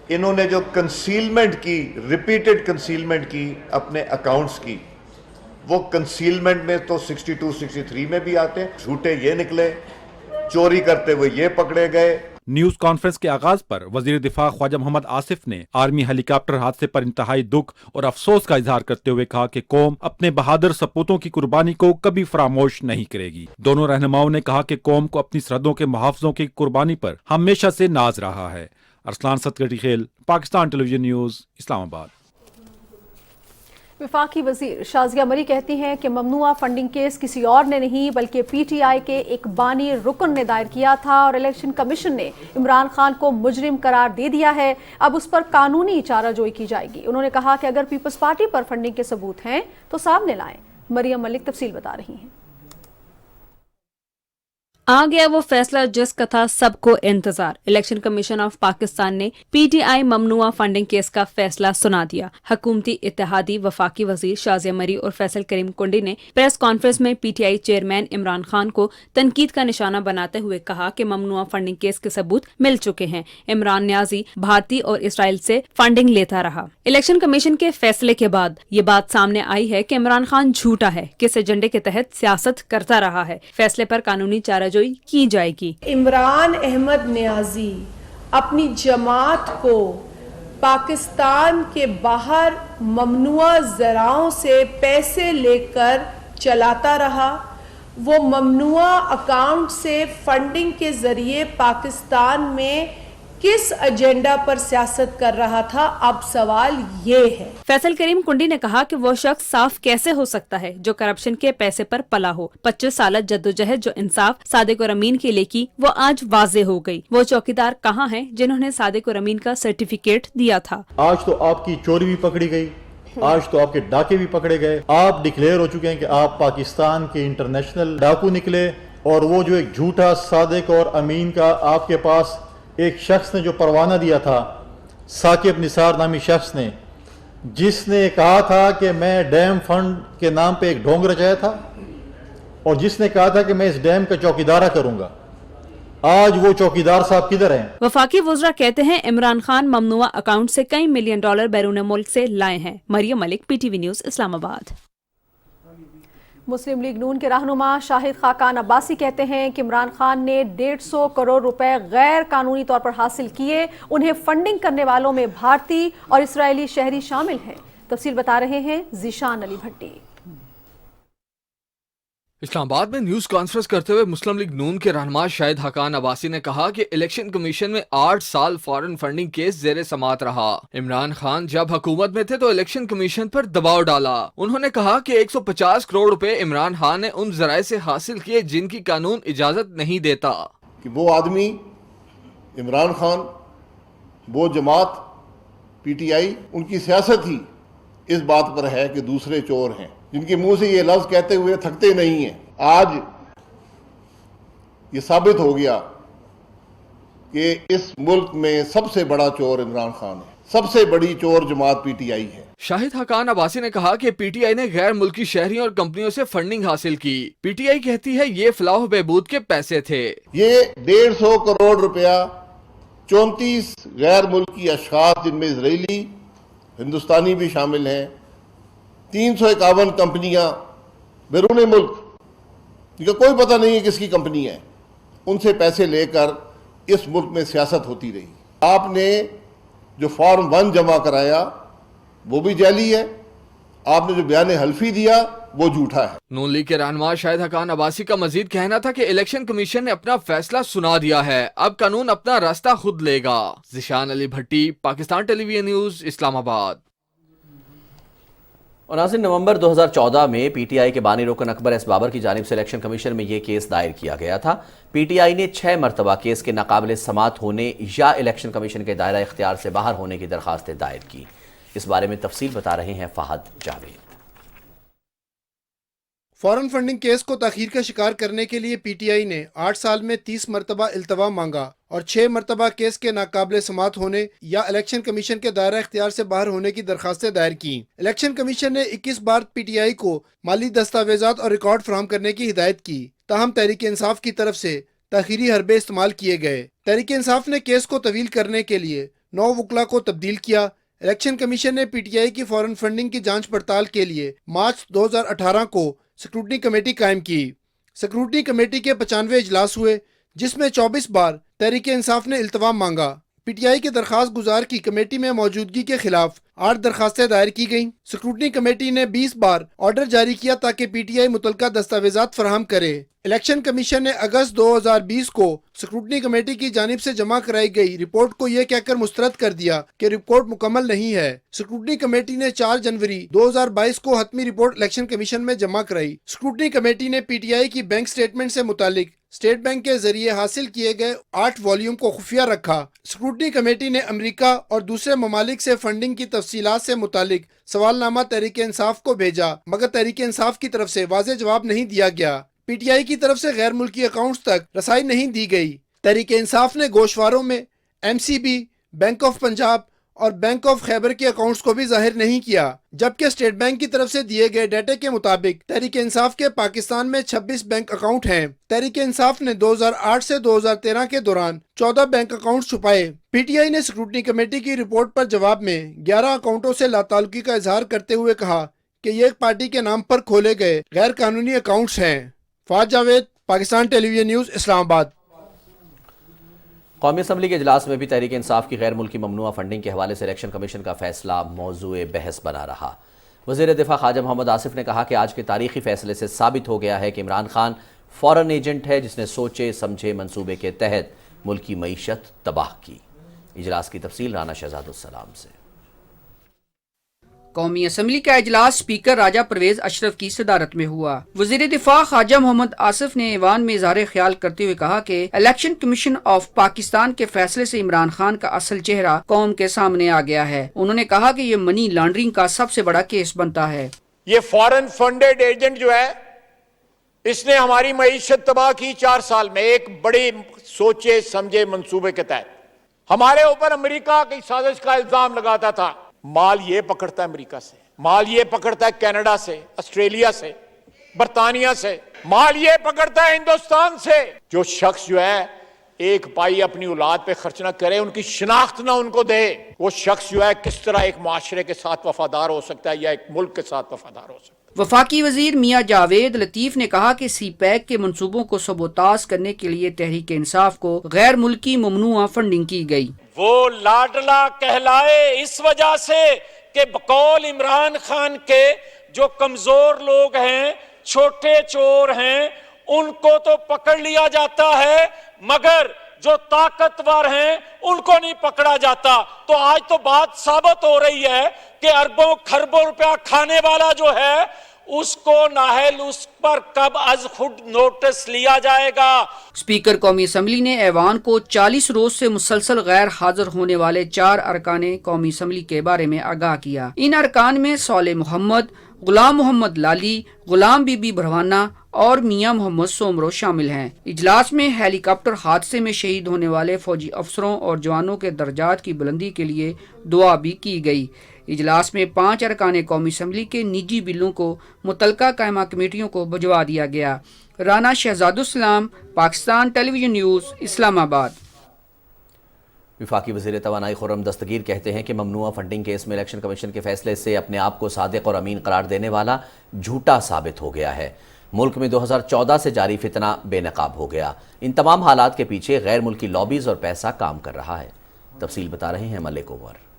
انہوں نے جو کنسیلمنٹ کی، ریپیٹڈ کنسیلمنٹ کی اپنے اکاؤنٹس کی، وہ کنسیلمنٹ میں تو 62 63 میں بھی آتے ہیں. جھوٹے یہ نکلے، چوری کرتے ہوئے یہ پکڑے گئے. نیوز کانفرنس کے آغاز پر وزیر دفاع خواجہ محمد آصف نے آرمی ہیلی کاپٹر حادثے پر انتہائی دکھ اور افسوس کا اظہار کرتے ہوئے کہا کہ قوم اپنے بہادر سپوتوں کی قربانی کو کبھی فراموش نہیں کرے گی. دونوں رہنماؤں نے کہا کہ قوم کو اپنی سرحدوں کے محافظوں کی قربانی پر ہمیشہ سے ناز رہا ہے. ارسلان ستگڑی خیل، پاکستان ٹیلی ویژن نیوز، اسلام آباد. وفاقی وزیر شازیہ مری کہتی ہیں کہ ممنوعہ فنڈنگ کیس کسی اور نے نہیں بلکہ پی ٹی آئی کے ایک بانی رکن نے دائر کیا تھا، اور الیکشن کمیشن نے عمران خان کو مجرم قرار دے دیا ہے. اب اس پر قانونی چارہ جوئی کی جائے گی. انہوں نے کہا کہ اگر پیپلز پارٹی پر فنڈنگ کے ثبوت ہیں تو سامنے لائیں. مریم ملک تفصیل بتا رہی ہیں. آ گیا وہ فیصلہ جس کا تھا سب کو انتظار. الیکشن کمیشن آف پاکستان نے پی ٹی آئی ممنوعہ فنڈنگ کیس کا فیصلہ سنا دیا. حکومتی اتحادی وفاقی وزیر شازیہ مری اور فیصل کریم کنڈی نے پریس کانفرنس میں پی T I chairman Imran Khan کو تنقید کا نشانہ بناتے ہوئے کہا کہ ممنوعہ فنڈنگ کیس کے ثبوت مل چکے ہیں. عمران نیازی بھارتی اور اسرائیل سے فنڈنگ لیتا رہا. الیکشن کمیشن کے فیصلے کے بعد یہ بات سامنے آئی ہے کہ عمران خان جھوٹا ہے، کس ایجنڈے کے تحت سیاست کرتا رہا ہے. فیصلے پر قانونی چارہ جوئی کی جائے گی. عمران احمد نیازی اپنی جماعت کو پاکستان کے باہر ممنوعہ ذرائع سے پیسے لے کر چلاتا رہا. وہ ممنوعہ اکاؤنٹ سے فنڈنگ کے ذریعے پاکستان میں किस एजेंडा पर सियासत कर रहा था, अब सवाल ये है। फैसल करीम कुंडी ने कहा कि वो शख्स साफ कैसे हो सकता है जो करप्शन के पैसे पर पला हो। 25 साल जद्दोजहद जो इंसाफ सादिक और अमीन के लिए की, वो आज वाजे हो गई। वो चौकीदार कहाँ हैं जिन्होंने सादिक और अमीन का सर्टिफिकेट दिया था? आज तो आपकी चोरी भी पकड़ी गई, आज तो आपके डाके भी पकड़े गए। आप डिक्लेयर हो चुके हैं कि आप पाकिस्तान के इंटरनेशनल डाकू निकले, और वो जो एक झूठा सादिक और अमीन का आपके पास एक शख्स ने जो परवाना दिया था, साकिब निसार नामी शख्स ने, जिसने कहा था कि मैं डैम फंड के नाम पे एक ढोंग रचाया था और जिसने कहा था कि मैं इस डैम का चौकीदारा करूंगा, आज वो चौकीदार साहब किधर हैं? वफाकी वज़रा कहते हैं इमरान खान ममनुआ अकाउंट से कई मिलियन डॉलर बैरून मुल्क से लाए हैं। Maryam Malik, PTV news, Islamabad. Muslim League Noon के रहनुमा शाहिद खाकान अब्बासी कहते हैं कि इमरान खान ने 150 करोड़ रुपए गैर कानूनी तौर पर हासिल किए। उन्हें फंडिंग करने वालों में भारतीय और इसराइली शहरी शामिल हैं। तफसील बता रहे हैं ज़ीशान अली भट्टी। इस्लामाबाद में न्यूज कॉन्फ्रेंस करते हुए मुस्लिम लीग नून के रहनुमा शाहिद खाकान अब्बासी ने कहा कि इलेक्शन कमीशन में 8 साल फॉरेन फंडिंग केस जेरे समात रहा। इमरान खान जब हुकूमत में थे तो इलेक्शन कमीशन पर दबाव डाला। उन्होंने कहा कि 150 करोड़ रुपए इमरान खान ने उन जराए से हासिल किए जिनकी कानून इजाजत नहीं देता। कि वो आदमी इमरान खान, वो जमात PTI, उनकी सियासत ही इस बात पर है कि दूसरे चोर हैं, जिनके मुंह से ये लफ्ज कहते हुए थकते नहीं हैं। आज ये साबित हो गया कि इस मुल्क में सबसे बड़ा चोर इमरान खान है, सबसे बड़ी चोर जमात PTI है। शाहिद खाकान अब्बासी ने कहा कि PTI ने गैर मुल्की शहरियों और कंपनियों से फंडिंग हासिल की। PTI कहती है ये फलाह बहबूद के पैसे थे। ये 150 करोड़ रुपया 34 गैर मुल्की अशखास, जिनमें इजरायली, हिंदुस्तानी भी शामिल हैं, 351 कंपनियां बैरून मुल्क, जिनका कोई पता नहीं है किसकी कंपनी है, उनसे पैसे लेकर इस मुल्क में सियासत होती रही। आपने जो फॉर्म 1 जमा कराया वो भी जाली है, आपने जो बयान हल्फी दिया वो झूठा है। नून लीग के रहनुमा शाहिद खाकान अब्बासी का मजीद कहना था कि इलेक्शन कमीशन ने अपना फैसला सुना दिया है, अब कानून अपना रास्ता खुद लेगा। ज़ीशान अली भट्टी, पाकिस्तान टेलीविजन न्यूज़, इस्लामाबाद। और नाज़रीन, नवंबर 2014 में PTI के बानी रुकन अकबर एस बाबर की जानिब से इलेक्शन कमीशन में ये केस दायर किया गया था। PTI ने 6 मरतबा केस के नाकाबिले समात होने या इलेक्शन कमीशन के दायरा इख्तियार से बाहर होने की दरखास्तें दायर की। इस बारे में तफसील बता रहे हैं Fahad Javed. Foreign funding case को ताखीर का शिकार करने के लिए PTI ने 8 साल में 30 मरतबा इल्तवा मांगा और 6 मरतबा केस के नाकाबिले समात होने या इलेक्शन कमीशन के दायरा इख्तियार से बाहर होने की दरखास्तें दायर की। इलेक्शन कमीशन ने 21 बार PTI को माली दस्तावेजात और रिकॉर्ड फराहम करने की हिदायत की, ताहम तहरीक इंसाफ की तरफ से ताखीरी हरबे इस्तेमाल किए गए। तहरीक इंसाफ ने केस को तवील करने के लिए 9 वकला को तब्दील किया। इलेक्शन कमीशन ने PTI की फॉरेन फंडिंग की जांच पड़ताल के लिए मार्च 2018 को स्क्रूटनी कमेटी कायम की। स्क्रूटनी कमेटी के 95 इजलास हुए, जिसमें 24 बार तहरीक इंसाफ ने इल्तवा मांगा। PTI के दरखास्त गुजार की कमेटी में मौजूदगी के खिलाफ 8 दरखास्तें दायर की गईं। स्क्रूटनी कमेटी ने 20 बार ऑर्डर जारी किया ताकि PTI मुतलका दस्तावेजात फराहम करे। इलेक्शन कमीशन ने अगस्त 2020 को स्क्रूटनी कमेटी की जानिब से जमा कराई गई रिपोर्ट को यह कहकर मुस्तरद कर दिया कि रिपोर्ट मुकम्मल नहीं है। स्क्रूटनी कमेटी ने 4 जनवरी 2022 को हतमी रिपोर्ट इलेक्शन कमीशन में जमा कराई। स्क्रूटनी कमेटी ने PTI की बैंक स्टेटमेंट से मुतालिक स्टेट बैंक के जरिए हासिल किए गए 8 वॉल्यूम को खुफिया रखा। स्क्रूटनी कमेटी ने अमेरिका और दूसरे ममालिक से फंडिंग की तफसीलात से मुतालिक सवालनामा तहरीक इंसाफ को भेजा, मगर तहरीक इंसाफ की तरफ से वाज़ेह जवाब नहीं दिया गया। PTI की तरफ से गैर मुल्की अकाउंट्स तक रसाई नहीं दी गई। तहरीक इंसाफ ने गोशवारों में MCB, बैंक ऑफ पंजाब और बैंक ऑफ खैबर के अकाउंट्स को भी जाहिर नहीं किया, जबकि स्टेट बैंक की तरफ से दिए गए डाटा के मुताबिक तहरीक इंसाफ के पाकिस्तान में 26 बैंक अकाउंट हैं। तहरीक इंसाफ ने 2008 से 2013 के दौरान 14 बैंक अकाउंट छुपाए। PTI ने स्क्रूटनी कमेटी की रिपोर्ट पर जवाब में 11 अकाउंटों से लाताल्लुकी का इजहार करते हुए कहा कि ये एक पार्टी के नाम पर खोले गए गैर कानूनी अकाउंट्स हैं। Fahad Javed, Pakistan television news, Islamabad. कौमी असम्बली के इजलास में भी तहरीक इंसाफ की गैर मुल्की ममनुआ फंडिंग के हवाले से इलेक्शन कमीशन का फैसला मौजूए बहस बना रहा। वज़ीर दिफा ख्वाजा मोहम्मद आसिफ ने कहा कि आज के तारीखी फैसले से साबित हो गया है कि इमरान खान फॉरेन एजेंट है जिसने सोचे समझे मंसूबे के तहत मुल्क की मईशत तबाह की। اجلاس کی تفصیل رانا شہزاد السلام سے۔ قومی اسمبلی کا اجلاس اسپیکر راجہ پرویز اشرف کی صدارت میں ہوا۔ وزیر دفاع خواجہ محمد آصف نے ایوان میں اظہار خیال کرتے ہوئے کہا کہ الیکشن کمیشن آف پاکستان کے فیصلے سے عمران خان کا اصل چہرہ قوم کے سامنے آ گیا ہے۔ انہوں نے کہا کہ یہ منی لانڈرنگ کا سب سے بڑا کیس بنتا ہے۔ یہ فورن فنڈڈ ایجنٹ جو ہے اس نے ہماری معیشت تباہ کی 4 سال میں، ایک بڑی سوچے سمجھے منصوبے کے تحت۔ ہمارے اوپر امریکہ کی سازش کا الزام لگاتا تھا، مال یہ پکڑتا ہے امریکہ سے، مال یہ پکڑتا ہے کینیڈا سے، آسٹریلیا سے، برطانیہ سے، مال یہ پکڑتا ہے ہندوستان سے۔ جو شخص جو ہے ایک پائی اپنی اولاد پہ خرچ نہ کرے، ان کی شناخت نہ ان کو دے، وہ شخص جو ہے کس طرح ایک معاشرے کے ساتھ وفادار ہو سکتا ہے یا ایک ملک کے ساتھ وفادار ہو سکتا ہے۔ وفاقی وزیر میاں جاوید لطیف نے کہا کہ سی پیک کے منصوبوں کو سبوتاژ کرنے کے لیے تحریک انصاف کو غیر ملکی ممنوعہ فنڈنگ کی گئی۔ وہ لاڈلا کہلائے اس وجہ سے کہ بقول عمران خان کے جو کمزور لوگ ہیں، چھوٹے چور ہیں، ان کو تو پکڑ لیا جاتا ہے مگر جو طاقتور ہیں ان کو نہیں پکڑا جاتا۔ تو آج تو بات ثابت ہو رہی ہے کہ اربوں خربوں روپیہ کھانے والا جو ہے اس کو نااہل اس پر کب از خود نوٹس لیا جائے گا۔ اسپیکر قومی اسمبلی نے ایوان کو 40 روز سے مسلسل غیر حاضر ہونے والے 4 ارکان قومی اسمبلی کے بارے میں آگاہ کیا۔ ان ارکان میں صالح محمد، غلام محمد lolly, Ghulam be be Bharwana اور میاں محمد سومرو شامل ہیں۔ اجلاس میں ہیلی کاپٹر حادثے میں شہید ہونے والے فوجی افسروں اور جوانوں کے درجات کی بلندی کے لیے دعا بھی کی گئی۔ اجلاس میں 5 ارکان قومی اسمبلی کے نجی بلوں کو متعلقہ قائمہ کمیٹیوں کو بھجوا دیا گیا۔ رانا شہزاد السلام، پاکستان ٹیلی ویژن نیوز، اسلام آباد۔ وفاقی وزیر توانائی خرم دستگیر کہتے ہیں کہ ممنوعہ فنڈنگ کیس میں الیکشن کمیشن کے فیصلے سے اپنے آپ کو صادق اور امین قرار دینے والا جھوٹا ثابت ہو گیا ہے۔ ملک میں 2014 سے جاری فتنہ بے نقاب ہو گیا۔ ان تمام حالات کے پیچھے غیر ملکی لابیز اور پیسہ کام کر رہا ہے۔ تفصیل بتا رہے ہیں ملک عمر۔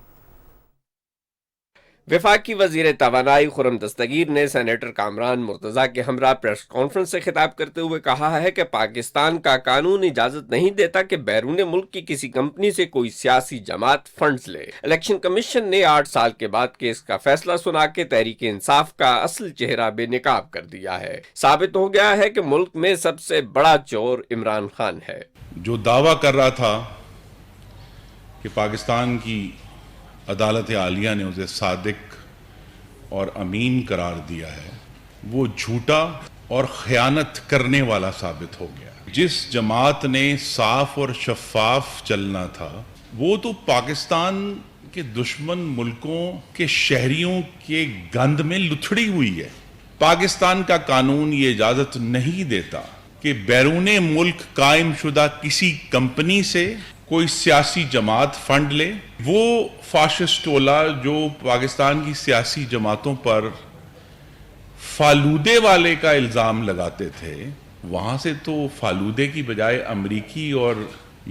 وفاقی وزیر توانائی خرم دستگیر نے سینیٹر کامران مرتضیٰ کے ہمراہ پریس کانفرنس سے خطاب کرتے ہوئے کہا ہے کہ پاکستان کا قانون اجازت نہیں دیتا کہ بیرون ملک کی کسی کمپنی سے کوئی سیاسی جماعت فنڈز لے۔ الیکشن کمیشن نے 8 سال کے بعد کیس کا فیصلہ سنا کے تحریک انصاف کا اصل چہرہ بے نقاب کر دیا ہے۔ ثابت ہو گیا ہے کہ ملک میں سب سے بڑا چور عمران خان ہے۔ جو دعویٰ کر رہا تھا کہ پاکستان کی عدالت عالیہ نے اسے صادق اور امین قرار دیا ہے، وہ جھوٹا اور خیانت کرنے والا ثابت ہو گیا۔ جس جماعت نے صاف اور شفاف چلنا تھا وہ تو پاکستان کے دشمن ملکوں کے شہریوں کے گند میں لتھڑی ہوئی ہے۔ پاکستان کا قانون یہ اجازت نہیں دیتا کہ بیرون ملک قائم شدہ کسی کمپنی سے کوئی سیاسی جماعت فنڈ لے۔ وہ فاشسٹ ٹولہ جو پاکستان کی سیاسی جماعتوں پر فالودے والے کا الزام لگاتے تھے، وہاں سے تو فالودے کی بجائے امریکی اور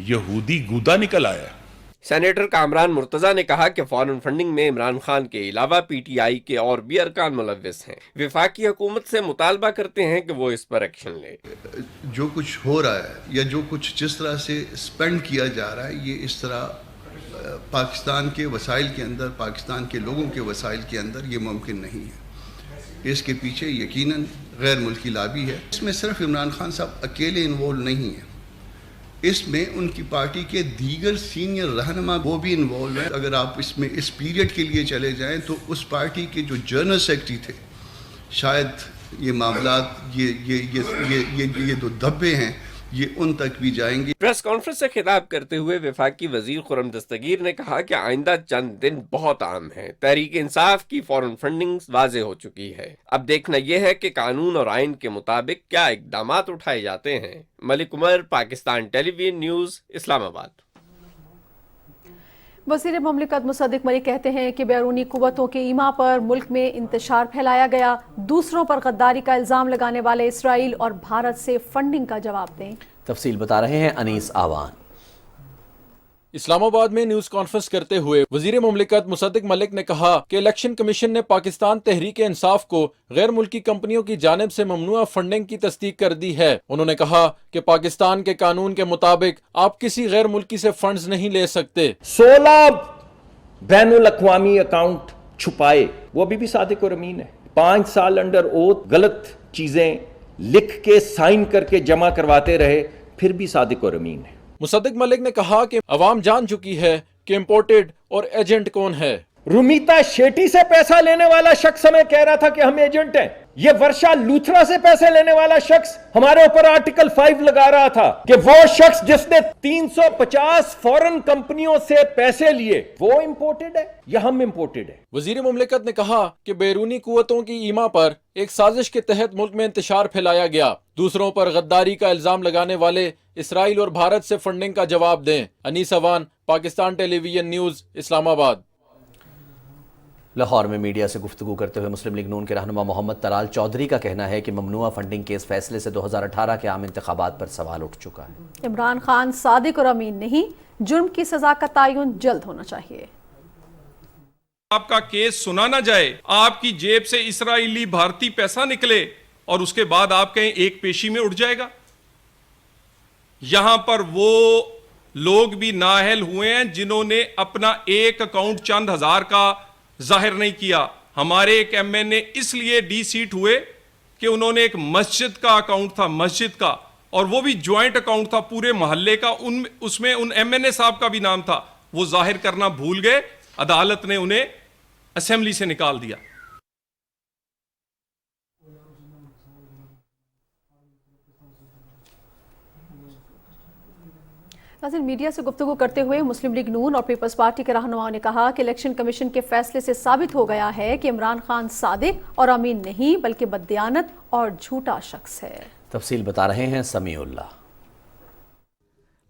یہودی گودا نکل آیا۔ سینیٹر کامران مرتضیٰ نے کہا کہ فارن فنڈنگ میں عمران خان کے علاوہ پی ٹی آئی کے اور بھی ارکان ملوث ہیں۔ وفاقی حکومت سے مطالبہ کرتے ہیں کہ وہ اس پر ایکشن لے۔ جو کچھ ہو رہا ہے یا جو کچھ جس طرح سے سپینڈ کیا جا رہا ہے، یہ اس طرح پاکستان کے وسائل کے اندر، پاکستان کے لوگوں کے وسائل کے اندر یہ ممکن نہیں ہے۔ اس کے پیچھے یقیناً غیر ملکی لابی ہے۔ اس میں صرف عمران خان صاحب اکیلے انوالو نہیں ہیں، اس میں ان کی پارٹی کے دیگر سینئر رہنما وہ بھی انوالو ہیں۔ اگر آپ اس میں اس پیریڈ کے لیے چلے جائیں تو اس پارٹی کے جو جنرل سیکرٹری تھے، شاید یہ معاملات یہ دو دھبے ہیں، یہ ان تک بھی جائیں گے۔ پریس کانفرنس سے خطاب کرتے ہوئے وفاقی وزیر خرم دستگیر نے کہا کہ آئندہ چند دن بہت اہم ہیں۔ تحریک انصاف کی فارن فنڈنگ واضح ہو چکی ہے، اب دیکھنا یہ ہے کہ قانون اور آئین کے مطابق کیا اقدامات اٹھائے جاتے ہیں۔ ملک عمر، پاکستان ٹیلی ویژن نیوز، اسلام آباد۔ وزیر مملکت مصدق ملک کہتے ہیں کہ بیرونی قوتوں کے ایما پر ملک میں انتشار پھیلایا گیا، دوسروں پر غداری کا الزام لگانے والے اسرائیل اور بھارت سے فنڈنگ کا جواب دیں۔ تفصیل بتا رہے ہیں انیس آوان۔ اسلام آباد میں نیوز کانفرنس کرتے ہوئے وزیر مملکت مصدق ملک نے کہا کہ الیکشن کمیشن نے پاکستان تحریک انصاف کو غیر ملکی کمپنیوں کی جانب سے ممنوعہ فنڈنگ کی تصدیق کر دی ہے. انہوں نے کہا کہ پاکستان کے قانون کے مطابق آپ کسی غیر ملکی سے فنڈز نہیں لے سکتے. 16 بین الاقوامی اکاؤنٹ چھپائے، وہ ابھی بھی صادق اور امین ہے. 5 سال انڈر اوتھ غلط چیزیں لکھ کے سائن کر کے جمع کرواتے رہے، پھر بھی صادق اور امین ہے. مصدق ملک نے کہا کہ عوام جان چکی ہے کہ امپورٹڈ اور ایجنٹ کون ہے. رومیتا شیٹی سے پیسہ لینے والا شخص ہمیں کہہ رہا تھا کہ ہم ایجنٹ ہیں. یہ ورشا لوتھرا سے پیسے لینے والا شخص ہمارے اوپر آرٹیکل 5 لگا رہا تھا کہ وہ شخص جس نے 350 فورن کمپنیوں سے پیسے لیے وہ امپورٹڈ ہے یا ہم امپورٹڈ ہے. وزیر مملکت نے کہا کہ بیرونی قوتوں کی ایما پر ایک سازش کے تحت ملک میں انتشار پھیلایا گیا. دوسروں پر غداری کا الزام لگانے والے اسرائیل اور بھارت سے فنڈنگ کا جواب دیں. انیس اوان، پاکستان ٹیلی ویژن نیوز، اسلام آباد. لاہور میں میڈیا سے گفتگو کرتے ہوئے مسلم لیگ نون کے رہنما محمد طلال چودھری کا کہنا ہے کہ ممنوعہ فنڈنگ کے اس فیصلے سے 2018 کے عام انتخابات پر سوال اٹھ چکا ہے. عمران خان صادق اور امین نہیں، جرم کی سزا کا تعین جلد ہونا چاہیے. آپ کا کیس سنا نہ جائے، آپ کی جیب سے اسرائیلی بھارتی پیسہ نکلے اور اس کے بعد آپ کہیں ایک پیشی میں اٹھ جائے گا. یہاں پر وہ لوگ بھی نااہل ہوئے ہیں جنہوں نے اپنا ایک اکاؤنٹ چند ہزار کا ظاہر نہیں کیا. ہمارے ایک ایم این اے اس لیے ڈی سیٹ ہوئے کہ انہوں نے ایک مسجد کا اکاؤنٹ تھا، مسجد کا، اور وہ بھی جوائنٹ اکاؤنٹ تھا پورے محلے کا، اس میں ان ایم این اے صاحب کا بھی نام تھا، وہ ظاہر کرنا بھول گئے. عدالت نے انہیں اسمبلی سے نکال دیا. ناظرین، میڈیا سے گفتگو کرتے ہوئے مسلم لیگ نون اور پیپلز پارٹی کے رہنماؤں نے کہا کہ الیکشن کمیشن کے فیصلے سے ثابت ہو گیا ہے کہ عمران خان صادق اور امین نہیں بلکہ بددیانت اور جھوٹا شخص ہے. تفصیل بتا رہے ہیں سمیع اللہ.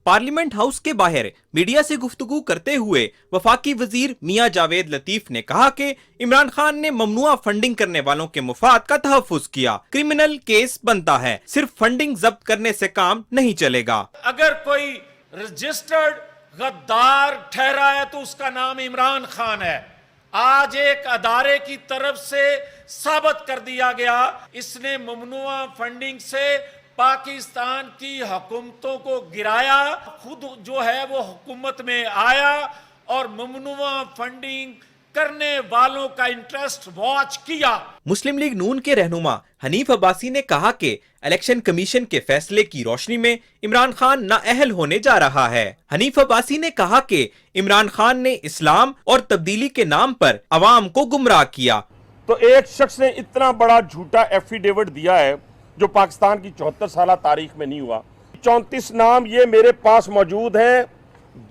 پارلیمنٹ ہاؤس کے باہر میڈیا سے گفتگو کرتے ہوئے وفاقی وزیر میاں جاوید لطیف نے کہا کہ عمران خان نے ممنوعہ فنڈنگ کرنے والوں کے مفاد کا تحفظ کیا. کرمنل کیس بنتا ہے، صرف فنڈنگ ضبط کرنے سے کام نہیں چلے گا. اگر کوئی رجسٹرڈ غدار ٹھہرا ہے تو اس کا نام عمران خان ہے. آج ایک ادارے کی طرف سے ثابت کر دیا گیا اس نے ممنوعہ فنڈنگ سے پاکستان کی حکومتوں کو گرایا، خود جو ہے وہ حکومت میں آیا اور ممنوعہ فنڈنگ کرنے والوں کا انٹرسٹ واچ کیا. مسلم لیگ نون کے رہنما حنیف عباسی نے کہا کہ الیکشن کمیشن کے فیصلے کی روشنی میں عمران خان نااہل ہونے جا رہا ہے. حنیف عباسی نے کہا کہ عمران خان نے اسلام اور تبدیلی کے نام پر عوام کو گمراہ کیا. تو ایک شخص نے اتنا بڑا جھوٹا ایفیڈیوٹ دیا ہے جو پاکستان کی 74 سالہ تاریخ میں نہیں ہوا. 34 نام یہ میرے پاس موجود ہیں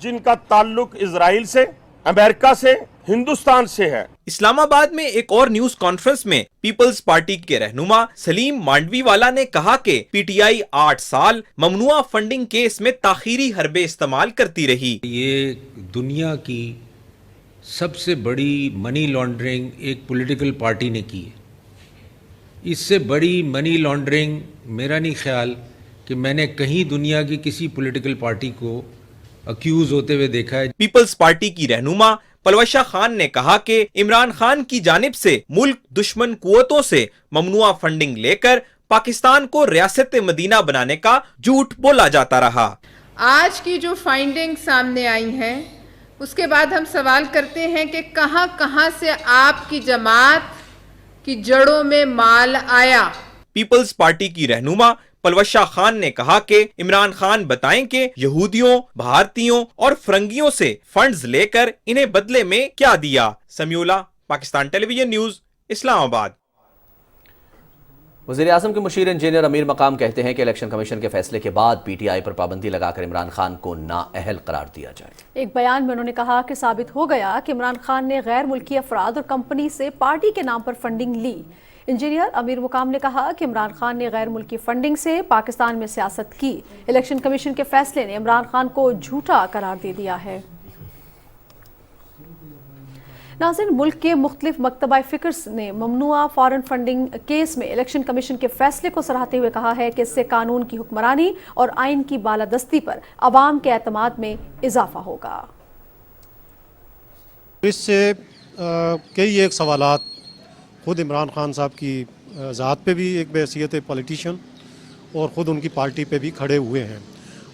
جن کا تعلق اسرائیل سے، امریکہ سے، ہندوستان سے ہے. اسلام آباد میں ایک اور نیوز کانفرنس میں پیپلز پارٹی کے رہنما سلیم مانڈوی والا نے کہا کہ پی ٹی آئی 8 سال ممنوعہ فنڈنگ کیس میں تاخیری حربے استعمال کرتی رہی. یہ دنیا کی سب سے بڑی منی لانڈرنگ ایک پولیٹیکل پارٹی نے کی ہے. اس سے بڑی منی لانڈرنگ میرا نہیں خیال کہ میں نے کہیں دنیا کی کسی پولیٹیکل پارٹی کو اکیوز ہوتے ہوئے دیکھا ہے. پیپلز پارٹی کی رہنما پلوشا خان نے کہا کہ عمران خان کی جانب سے ملک دشمن قوتوں سے ممنوعہ فنڈنگ لے کر پاکستان کو ریاست مدینہ بنانے کا جھوٹ بولا جاتا رہا. آج کی جو فائنڈنگ سامنے آئی ہیں اس کے بعد ہم سوال کرتے ہیں کہ کہاں کہاں سے آپ کی جماعت کی جڑوں میں مال آیا. پیپلز پارٹی کی رہنما پلوشا خان نے کہا کہ عمران خان بتائیں کہ یہودیوں، بھارتیوں اور فرنگیوں سے فنڈز لے کر انہیں بدلے میں کیا دیا. سمیع اللہ، پاکستان ٹیلی ویژن نیوز، اسلام آباد. وزیر اعظم کے مشیر انجینئر امیر مقام کہتے ہیں کہ الیکشن کمیشن کے فیصلے کے بعد پی ٹی آئی پر پابندی لگا کر عمران خان کو نااہل قرار دیا جائے. ایک بیان میں انہوں نے کہا کہ ثابت ہو گیا کہ عمران خان نے غیر ملکی افراد اور کمپنی سے پارٹی کے نام پر فنڈنگ لی. انجینئر امیر مقام نے کہا کہ عمران خان نے غیر ملکی فنڈنگ سے پاکستان میں سیاست کی. الیکشن کمیشن کے فیصلے نے عمران خان کو جھوٹا قرار دے دیا ہے. नाज़रीन, मुल्क के मुख्तलिफ मकतबा फ़िक्र ने ममनुआ फॉरेन फंडिंग केस में इलेक्शन कमीशन के फैसले को सराहते हुए कहा है कि इससे कानून की हुक्मरानी और आइन की बालादस्ती पर अवाम के एतमाद में इजाफा होगा। इससे कई एक सवालात खुद इमरान खान साहब की ज़ात पे भी एक बहैसियत पॉलिटिशियन और ख़ुद उनकी पार्टी पे भी खड़े हुए हैं,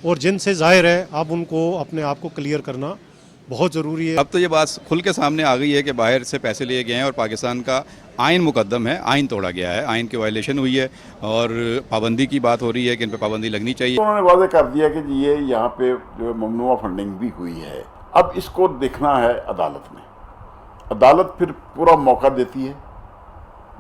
और जिनसे ज़ाहिर है अब उनको अपने आप को क्लियर करना बहुत ज़रूरी है। अब तो ये बात खुल के सामने आ गई है कि बाहर से पैसे लिए गए हैं और पाकिस्तान का आइन मुकद्दम है, आइन तोड़ा गया है, आइन की वायलेशन हुई है और पाबंदी की बात हो रही है कि इन पर पाबंदी लगनी चाहिए। उन्होंने वादे कर दिया कि जी ये यहाँ पे जो ममनुआ फंडिंग भी हुई है, अब इसको देखना है अदालत में। अदालत फिर पूरा मौका देती है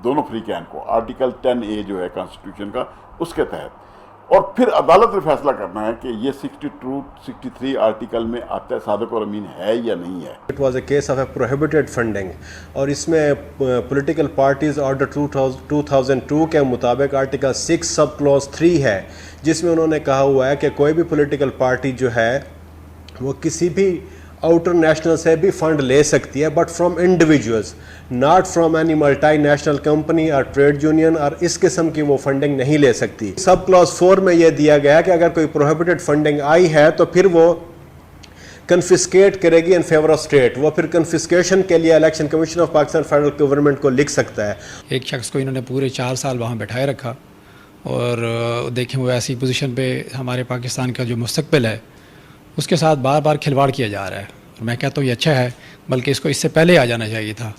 दोनों फ्रीकैन को, आर्टिकल 10A जो है कॉन्स्टिट्यूशन का, उसके तहत, और फिर अदालत ने फैसला करना है कि ये 62, 63 आर्टिकल में आता है, सादिक और अमीन है या नहीं है। It was a case of A prohibited funding, और इसमें पॉलिटिकल पार्टीज ऑर्डर 2002 के मुताबिक आर्टिकल 6 सब क्लॉज 3 है, जिसमें उन्होंने कहा हुआ है कि कोई भी पॉलिटिकल पार्टी जो है वो किसी भी आउटर नेशनल से भी फंड ले सकती है, but from individuals, not from any multi national company और ट्रेड यूनियन, और इस किस्म की वो फंडिंग नहीं ले सकती। सब क्लॉज 4 में ये दिया गया कि अगर कोई प्रोहिबिटेड फंडिंग आई है तो फिर वो कन्फिस्केट करेगी इन फेवर ऑफ स्टेट। वो फिर कन्फिस्केशन के लिए election commission of Pakistan federal government को लिख सकता है। एक शख्स को इन्होंने पूरे 4 साल वहाँ बैठाए रखा, और देखें वो ऐसी पोजीशन पे हमारे पाकिस्तान का जो मुस्तकबिल है उसके साथ बार बार खिलवाड़ किया जा रहा है, और मैं कहता हूँ ये अच्छा है, बल्कि इसको इससे पहले आ जाना चाहिए था।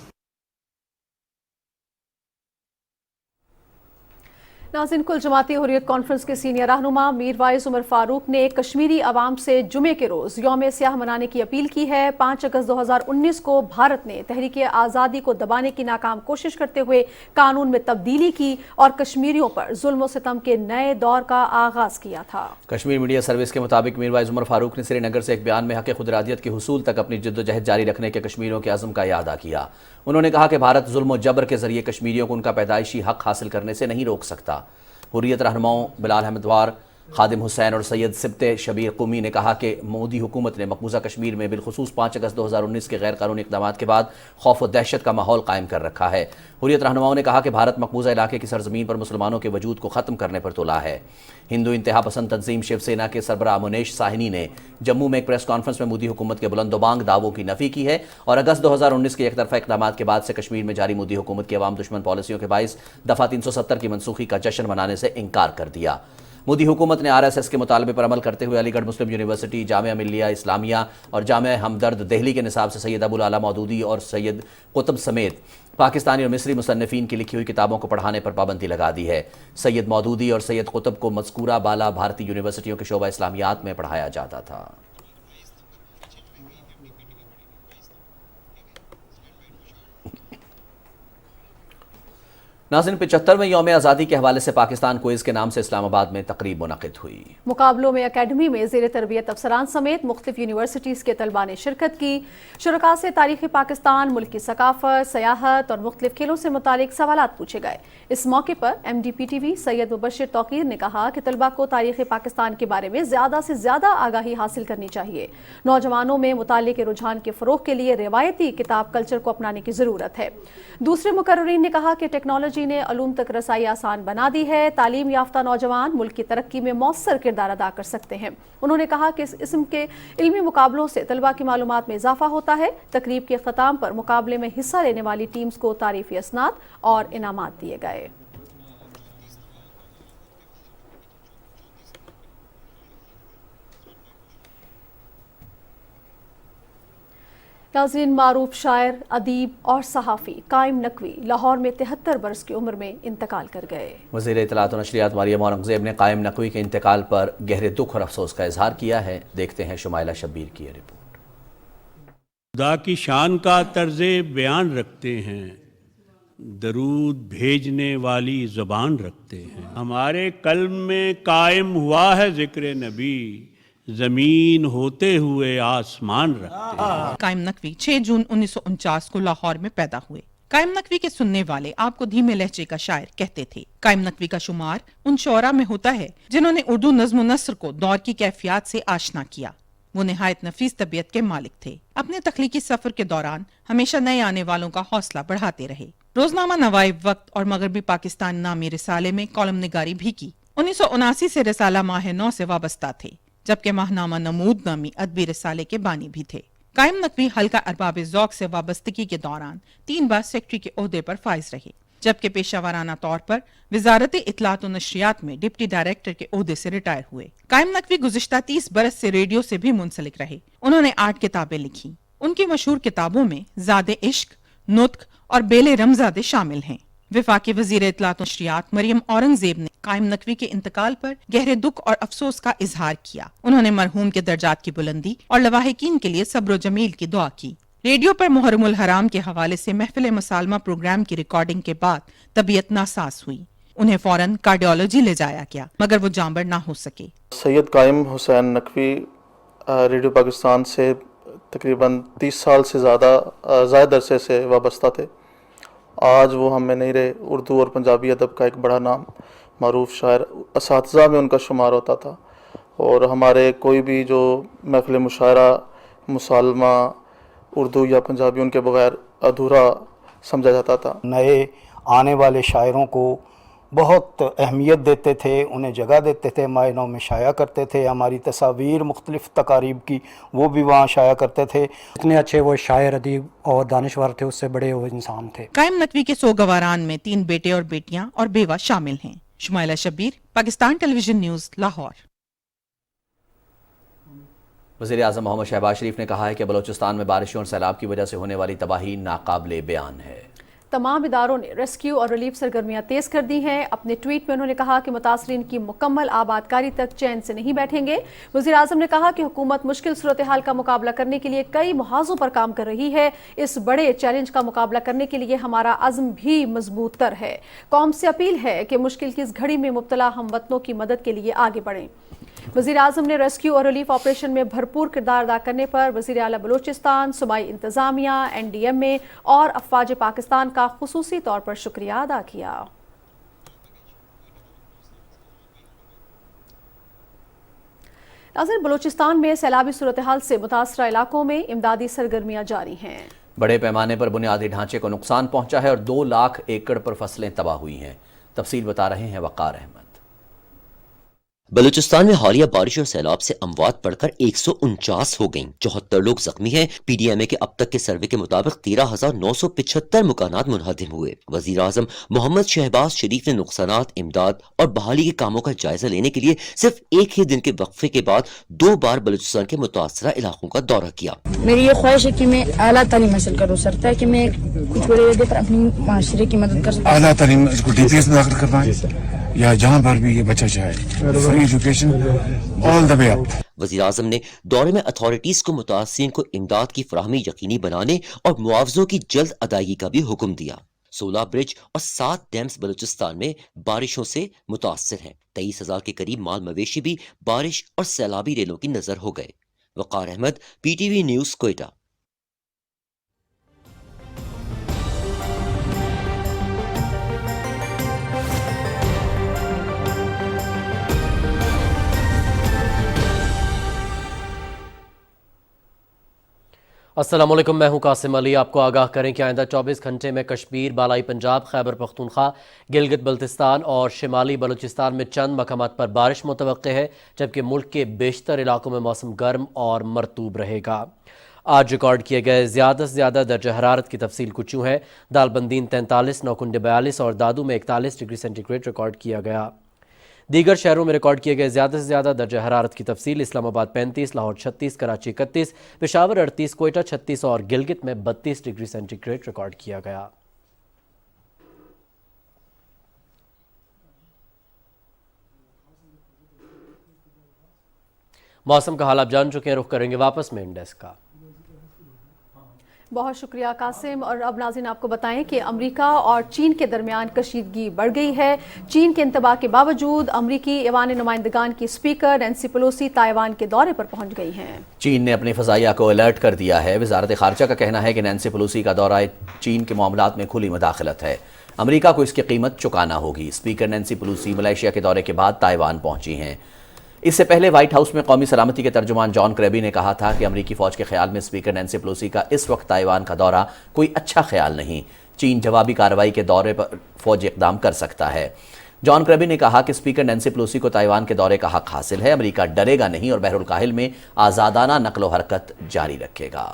नाज़रीन, कुल जमाती हुर्रियत कॉन्फ्रेंस के सीनियर रहनुमा मीरवाइज उमर फारूक ने कश्मीरी अवाम से जुमे के रोज़ यौम स्याह मनाने की अपील की है। 5 अगस्त 2019 को भारत ने तहरीक आज़ादी को दबाने की नाकाम कोशिश करते हुए कानून में तब्दीली की और कश्मीरियों पर जुल्म और सितम के नए दौर का आगाज़ किया था। कश्मीर मीडिया सर्विस के मुताबिक मीरवाइज उमर फारूक ने श्रीनगर से एक बयान में हक़ खुदरादियत के हुसूल तक अपनी जद्दोजहद जारी रखने के कश्मीरियों के अज़्म का यादा किया। उन्होंने कहा कि भारत जुल्म और जबर के जरिए कश्मीरियों को उनका पैदाइशी हक़ हासिल करने से नहीं रोक सकता। हुर्रियत रहनुमाओं बिलाल अहमद वार, खादिम हुसैन और सैयद सिब्ते शबीर कुमी ने कहा कि मोदी हुकूमत ने मकबूजा कश्मीर में बिलखुसूस 5 अगस्त 2019 के गैर कानूनी इक़दाम के बाद खौफ और दहशत का माहौल कायम कर रखा है। हुर्रियत रहनुमाओं ने कहा कि भारत मकबूजा इलाके की सरजमीन पर मुसलमानों के वजूद को ख़त्म करने पर तुला है। हिंदू इंतहा पसंद तंजीम शिवसेना के सरबराह मुनेश साहिनी ने जम्मू में एक प्रेस कॉन्फ्रेंस में मोदी हुकूमत के बुलंदोबांग दावों की नफ़ी की है और अगस्त 2019 के एकतरफा इक़दाम के बाद से कश्मीर में जारी मोदी हुकूमत की अवाम दुश्मन पॉलिसियों के बाइस दफ़ा 370 की मनसूखी का जश्न मनाने से इनकार कर दिया। मोदी हुकूमत ने RSS के मुतालबे पर अमल करते हुए अलीगढ़ मुस्लिम यूनिवर्सिटी, जामिया मिल्लिया इस्लामिया और जामिया हमदर्द दिल्ली के निसाब से सैयद अबुल आला मौदूदी और सैयद कुतुब समेत पाकिस्तानी और मिस्री मुसन्निफीन की लिखी हुई किताबों को पढ़ाने पर पाबंदी लगा दी है। सैयद मौदूदी और सैयद कुतुब को मज़कूरा बाला भारतीय यूनिवर्सिटियों के शोबा इस्लामियात में पढ़ाया जाता था। नाज़रीन, 75वें यौम आज़ादी के हवाले से पाकिस्तान क्विज़ के नाम से इस्लामाबाद में तकरीब मुनक़िद हुई। मुकाबलों में अकेडमी में ज़ेर तरबियत अफसरान समेत मुख्तलिफ यूनिवर्सिटीज़ के तलबा ने शिरकत की। शुरका से तारीख़ पाकिस्तान, मुल्क की सकाफ़त, सयाहत और मुख्तलिफ खेलों से मुतालिक सवालात पूछे गए। इस मौके पर MDPTV सैयद मुबशिर तौक़ीर ने कहा कि तलबा को तारीख़ पाकिस्तान के बारे में ज़्यादा से ज़्यादा आगाही हासिल करनी चाहिए। नौजवानों में मुताले के रुझान के फ़रोग़ के लिए रिवायती किताब कल्चर को अपनाने की ज़रूरत है। दूसरे मुकर्रिरीन ने कहा कि टेक्नोलॉजी ने अलूम तक रसाई आसान बना दी है। तालीम याफ्ता नौजवान मुल्क की तरक्की में मौसर किरदार अदा कर सकते हैं। उन्होंने कहा कि इस किस्म के इल्मी मुकाबलों से तलबा की मालूमात में इजाफा होता है। तकरीब के अख्ताम पर मुकाबले में हिस्सा लेने वाली टीम्स को तारीफी असनाद और इनामात दिए गए। नाज़रीन, मारूफ शायर, अदीब और सहाफ़ी कायम नकवी लाहौर में 73 बरस की उम्र में इंतकाल कर गए। वज़ीर इत्तलात और नशरियात मरियम औरंगज़ेब ने कायम नकवी के इंतकाल पर गहरे दुख और अफसोस का इजहार किया है। देखते हैं शुमाइला शब्बीर की रिपोर्ट। खुदा की शान का तर्ज़े बयान रखते हैं, दरूद भेजने वाली ज़बान रखते हैं। हमारे कल्ब में कायम हुआ है ज़िक्र नबी, जमीन होते हुए आसमान रखते हैं। कायम नकवी 6 जून 1949 को लाहौर में पैदा हुए। कायम नकवी के सुनने वाले आपको धीमे लहजे का शायर कहते थे। कायम नकवी का शुमार उन शोरा में होता है जिन्होंने उर्दू नज़्म नस्र को दौर की कैफियत से आशना किया। वो निहायत नफीस तबीयत के मालिक थे। अपने तख्लीकी सफर के दौरान हमेशा नए आने वालों का हौसला बढ़ाते रहे। रोजनामा नवाइब वक्त और मगरबी पाकिस्तान नामी रिसाले में कॉलम निगारी भी की। 1979 से रिसाला माह 9 से वाबस्ता थे, जबकि माहनामा नमूद नामी अदबी रिसाले के बानी भी थे। कायम नकवी हल्का अरबाब ज़ौक़ से वाबस्तगी के दौरान 3 बार सेक्रेटरी के ओहदे पर फाइज रहे, जबकि पेशावराना तौर पर वजारत इत्तलात और नशरियात में डिप्टी डायरेक्टर के ओहदे से रिटायर हुए। कायम नकवी गुज़िश्ता 30 बरस से रेडियो से भी मुंसलिक रहे। उन्होंने 8 किताबें लिखी। उनकी मशहूर किताबों में ज़ादे इश्क, नुत्क और बेले रमजादे शामिल हैं। वफाकी वजीर इत्तलात और नशरियात मरियम औरंगजेब ने कायम नकवी के इंतकाल पर गहरे दुख और अफसोस का इजहार किया। उन्होंने मरहूम के दर्जात की बुलंदी और लवाहिकीन के लिए सब्र जमील की दुआ की। रेडियो पर मुहर्रमुल हराम के हवाले से महफिल मुसालमा प्रोग्राम की रिकॉर्डिंग के बाद तबीयत नासाज हुई। उन्हें फौरन कार्डियोलॉजी ले जाया गया, मगर वो जांबर ना हो सके। सैयद कायम हुसैन नकवी रेडियो पाकिस्तान से तकरीबन 30 साल से ज़्यादा अरसे से वाबस्ता थे। आज वो हम में नहीं रहे। उर्दू और पंजाबी अदब का एक बड़ा नाम, मरूफ शायर, असातिज़ा में उनका शुमार होता था और हमारे कोई भी जो महफिल मुशायरा, मुसालमा उर्दू या पंजाबी उनके बगैर अधूरा समझा जाता था। नए आने वाले शायरों को बहुत अहमियत देते थे, उन्हें जगह देते थे, मायनों में शाया करते थे। हमारी तस्वीर मुख्तलिफ तकारीब की वो भी वहाँ शाया करते थे। इतने अच्छे वो शायर, अदीब और दानिशवर थे, उससे बड़े वो इंसान थे। कायम नकवी के सोगवारान में 3 बेटे और बेटियां और बेवा शामिल हैं। Shumaila Shabbir, Pakistan television news, Lahore. वज़ीर आज़म मोहम्मद शहबाज शरीफ ने कहा है कि बलूचिस्तान में बारिशों और सैलाब की वजह से होने वाली तबाही नाकाबिले बयान है। तमाम इदारों ने रेस्क्यू और रिलीफ सरगर्मियां तेज कर दी हैं। अपने ट्वीट में उन्होंने कहा कि मुतासरीन की मुकम्मल आबादकारी तक चैन से नहीं बैठेंगे। वज़ीर आज़म ने कहा कि हुकूमत मुश्किल सूरत हाल का मुकाबला करने के लिए कई मुहाज़ों पर काम कर रही है। इस बड़े चैलेंज का मुकाबला करने के लिए हमारा अज़्म भी मजबूत तर है। कौम से अपील है कि मुश्किल की इस घड़ी में मुब्तला हमवतनों की मदद के लिए आगे बढ़ें। वज़ीर आज़म ने रेस्क्यू और रिलीफ ऑपरेशन में भरपूर किरदार अदा करने पर वज़ीर आला बलूचिस्तान, सूबाई इंतज़ामिया, NDMA और अफवाज पाकिस्तान का खुसूसी तौर पर शुक्रिया अदा किया। नाज़रीन, बलूचिस्तान में सैलाबी सूरत हाल से मुतासरा इलाकों में इमदादी सरगर्मियां जारी हैं। बड़े पैमाने पर बुनियादी ढांचे को नुकसान पहुंचा है और 2 लाख एकड़ पर फसलें तबाह हुई हैं। तफसील बता रहे हैं वक़ार अहमद। बलूचिस्तान में हालिया बारिश और सैलाब से अमवात बढ़कर 149 हो गईं। 74 लोग जख्मी हैं। PDMA के अब तक के सर्वे के मुताबिक 13,975 मकानात मुनहदिम हुए। वजीर आज़म मोहम्मद शहबाज शरीफ ने नुकसानात, इमदाद और बहाली के कामों का जायजा लेने के लिए सिर्फ एक ही दिन के वक्फे के बाद 2 बार बलूचिस्तान के मुतासरा इलाकों का दौरा किया। मेरी ये ख्वाहिश है कि मैं आला तालीम हासिल करूँ सर, ताकि मैं कुछ बड़े पर अपनी माशरे की मदद कर सकूँ। आला तालीम DPS में दाखिल करवाएं या जहाँ पर भी ये बच्चा चाहे, free education all the way up. वज़ीर आज़म ने दौरे में अथॉरिटीज को मुतासिरीन को इमदाद की फराहमी यकीनी बनाने और मुआवजों की जल्द अदायगी का भी हुक्म दिया। 16 ब्रिज और 7 डैम्स बलूचिस्तान में बारिशों से मुतासर हैं। 23,000 के करीब माल मवेशी भी बारिश और सैलाबी रेलों की नजर हो गए। वक़ार अहमद, PTV न्यूज़, कोयटा। अस्सलाम वालेकुम, मैं हूं कासिम अली। आपको आगाह करें कि आइंदा 24 घंटे में कश्मीर, बालाई पंजाब, खैबर पख्तूनख्वा, गिलगित बल्तिस्तान और शिमाली बलूचिस्तान में चंद मकामात पर बारिश मुतवक्के है, जबकि मुल्क के बेशतर इलाकों में मौसम गर्म और मरतूब रहेगा। आज रिकॉर्ड किए गए ज़्यादा से ज़्यादा दर्जा हरारत की तफसील कुछ यूँ है। दालबंदीन 43, नौकुंडे 42 और दादू में 41 डिग्री सेंटीग्रेड रिकॉर्ड किया गया। दीगर शहरों में रिकॉर्ड किए गए ज़्यादा से ज़्यादा दर्जा हरारत की तफसील इस्लामाबाद 35, लाहौर 36, कराची 31, पेशावर 38, कोयटा 36 और गिलगित में 32 डिग्री सेंटीग्रेड रिकॉर्ड किया गया। मौसम का हाल आप जान चुके हैं, रुख करेंगे वापस मेन डेस्क का। बहुत शुक्रिया कासिम। और अब नाज़रीन आपको बताएं कि अमेरिका और चीन के दरमियान कशीदगी बढ़ गई है। चीन के इंतबाह के बावजूद अमेरिकी ऐवान नुमाइंदगान की स्पीकर नैन्सी पेलोसी ताइवान के दौरे पर पहुंच गई हैं। चीन ने अपनी फ़ज़ाइया को अलर्ट कर दिया है। वज़ारत ख़ारजा का कहना है कि नैन्सी पेलोसी का दौरा चीन के मामलात में खुली मुदाखलत है। अमेरिका को इसकी कीमत चुकाना होगी। स्पीकर नैन्सी पेलोसी मलेशिया के दौरे के बाद ताइवान पहुंची हैं। اس سے پہلے وائٹ ہاؤس میں قومی سلامتی کے ترجمان جان کربی نے کہا تھا کہ امریکی فوج کے خیال میں اسپیکر نینسی پیلوسی کا اس وقت تائیوان کا دورہ کوئی اچھا خیال نہیں، چین جوابی کارروائی کے دورے پر فوجی اقدام کر سکتا ہے۔ جان کربی نے کہا کہ اسپیکر نینسی پیلوسی کو تائیوان کے دورے کا حق حاصل ہے، امریکہ ڈرے گا نہیں اور بحر الکاہل میں آزادانہ نقل و حرکت جاری رکھے گا۔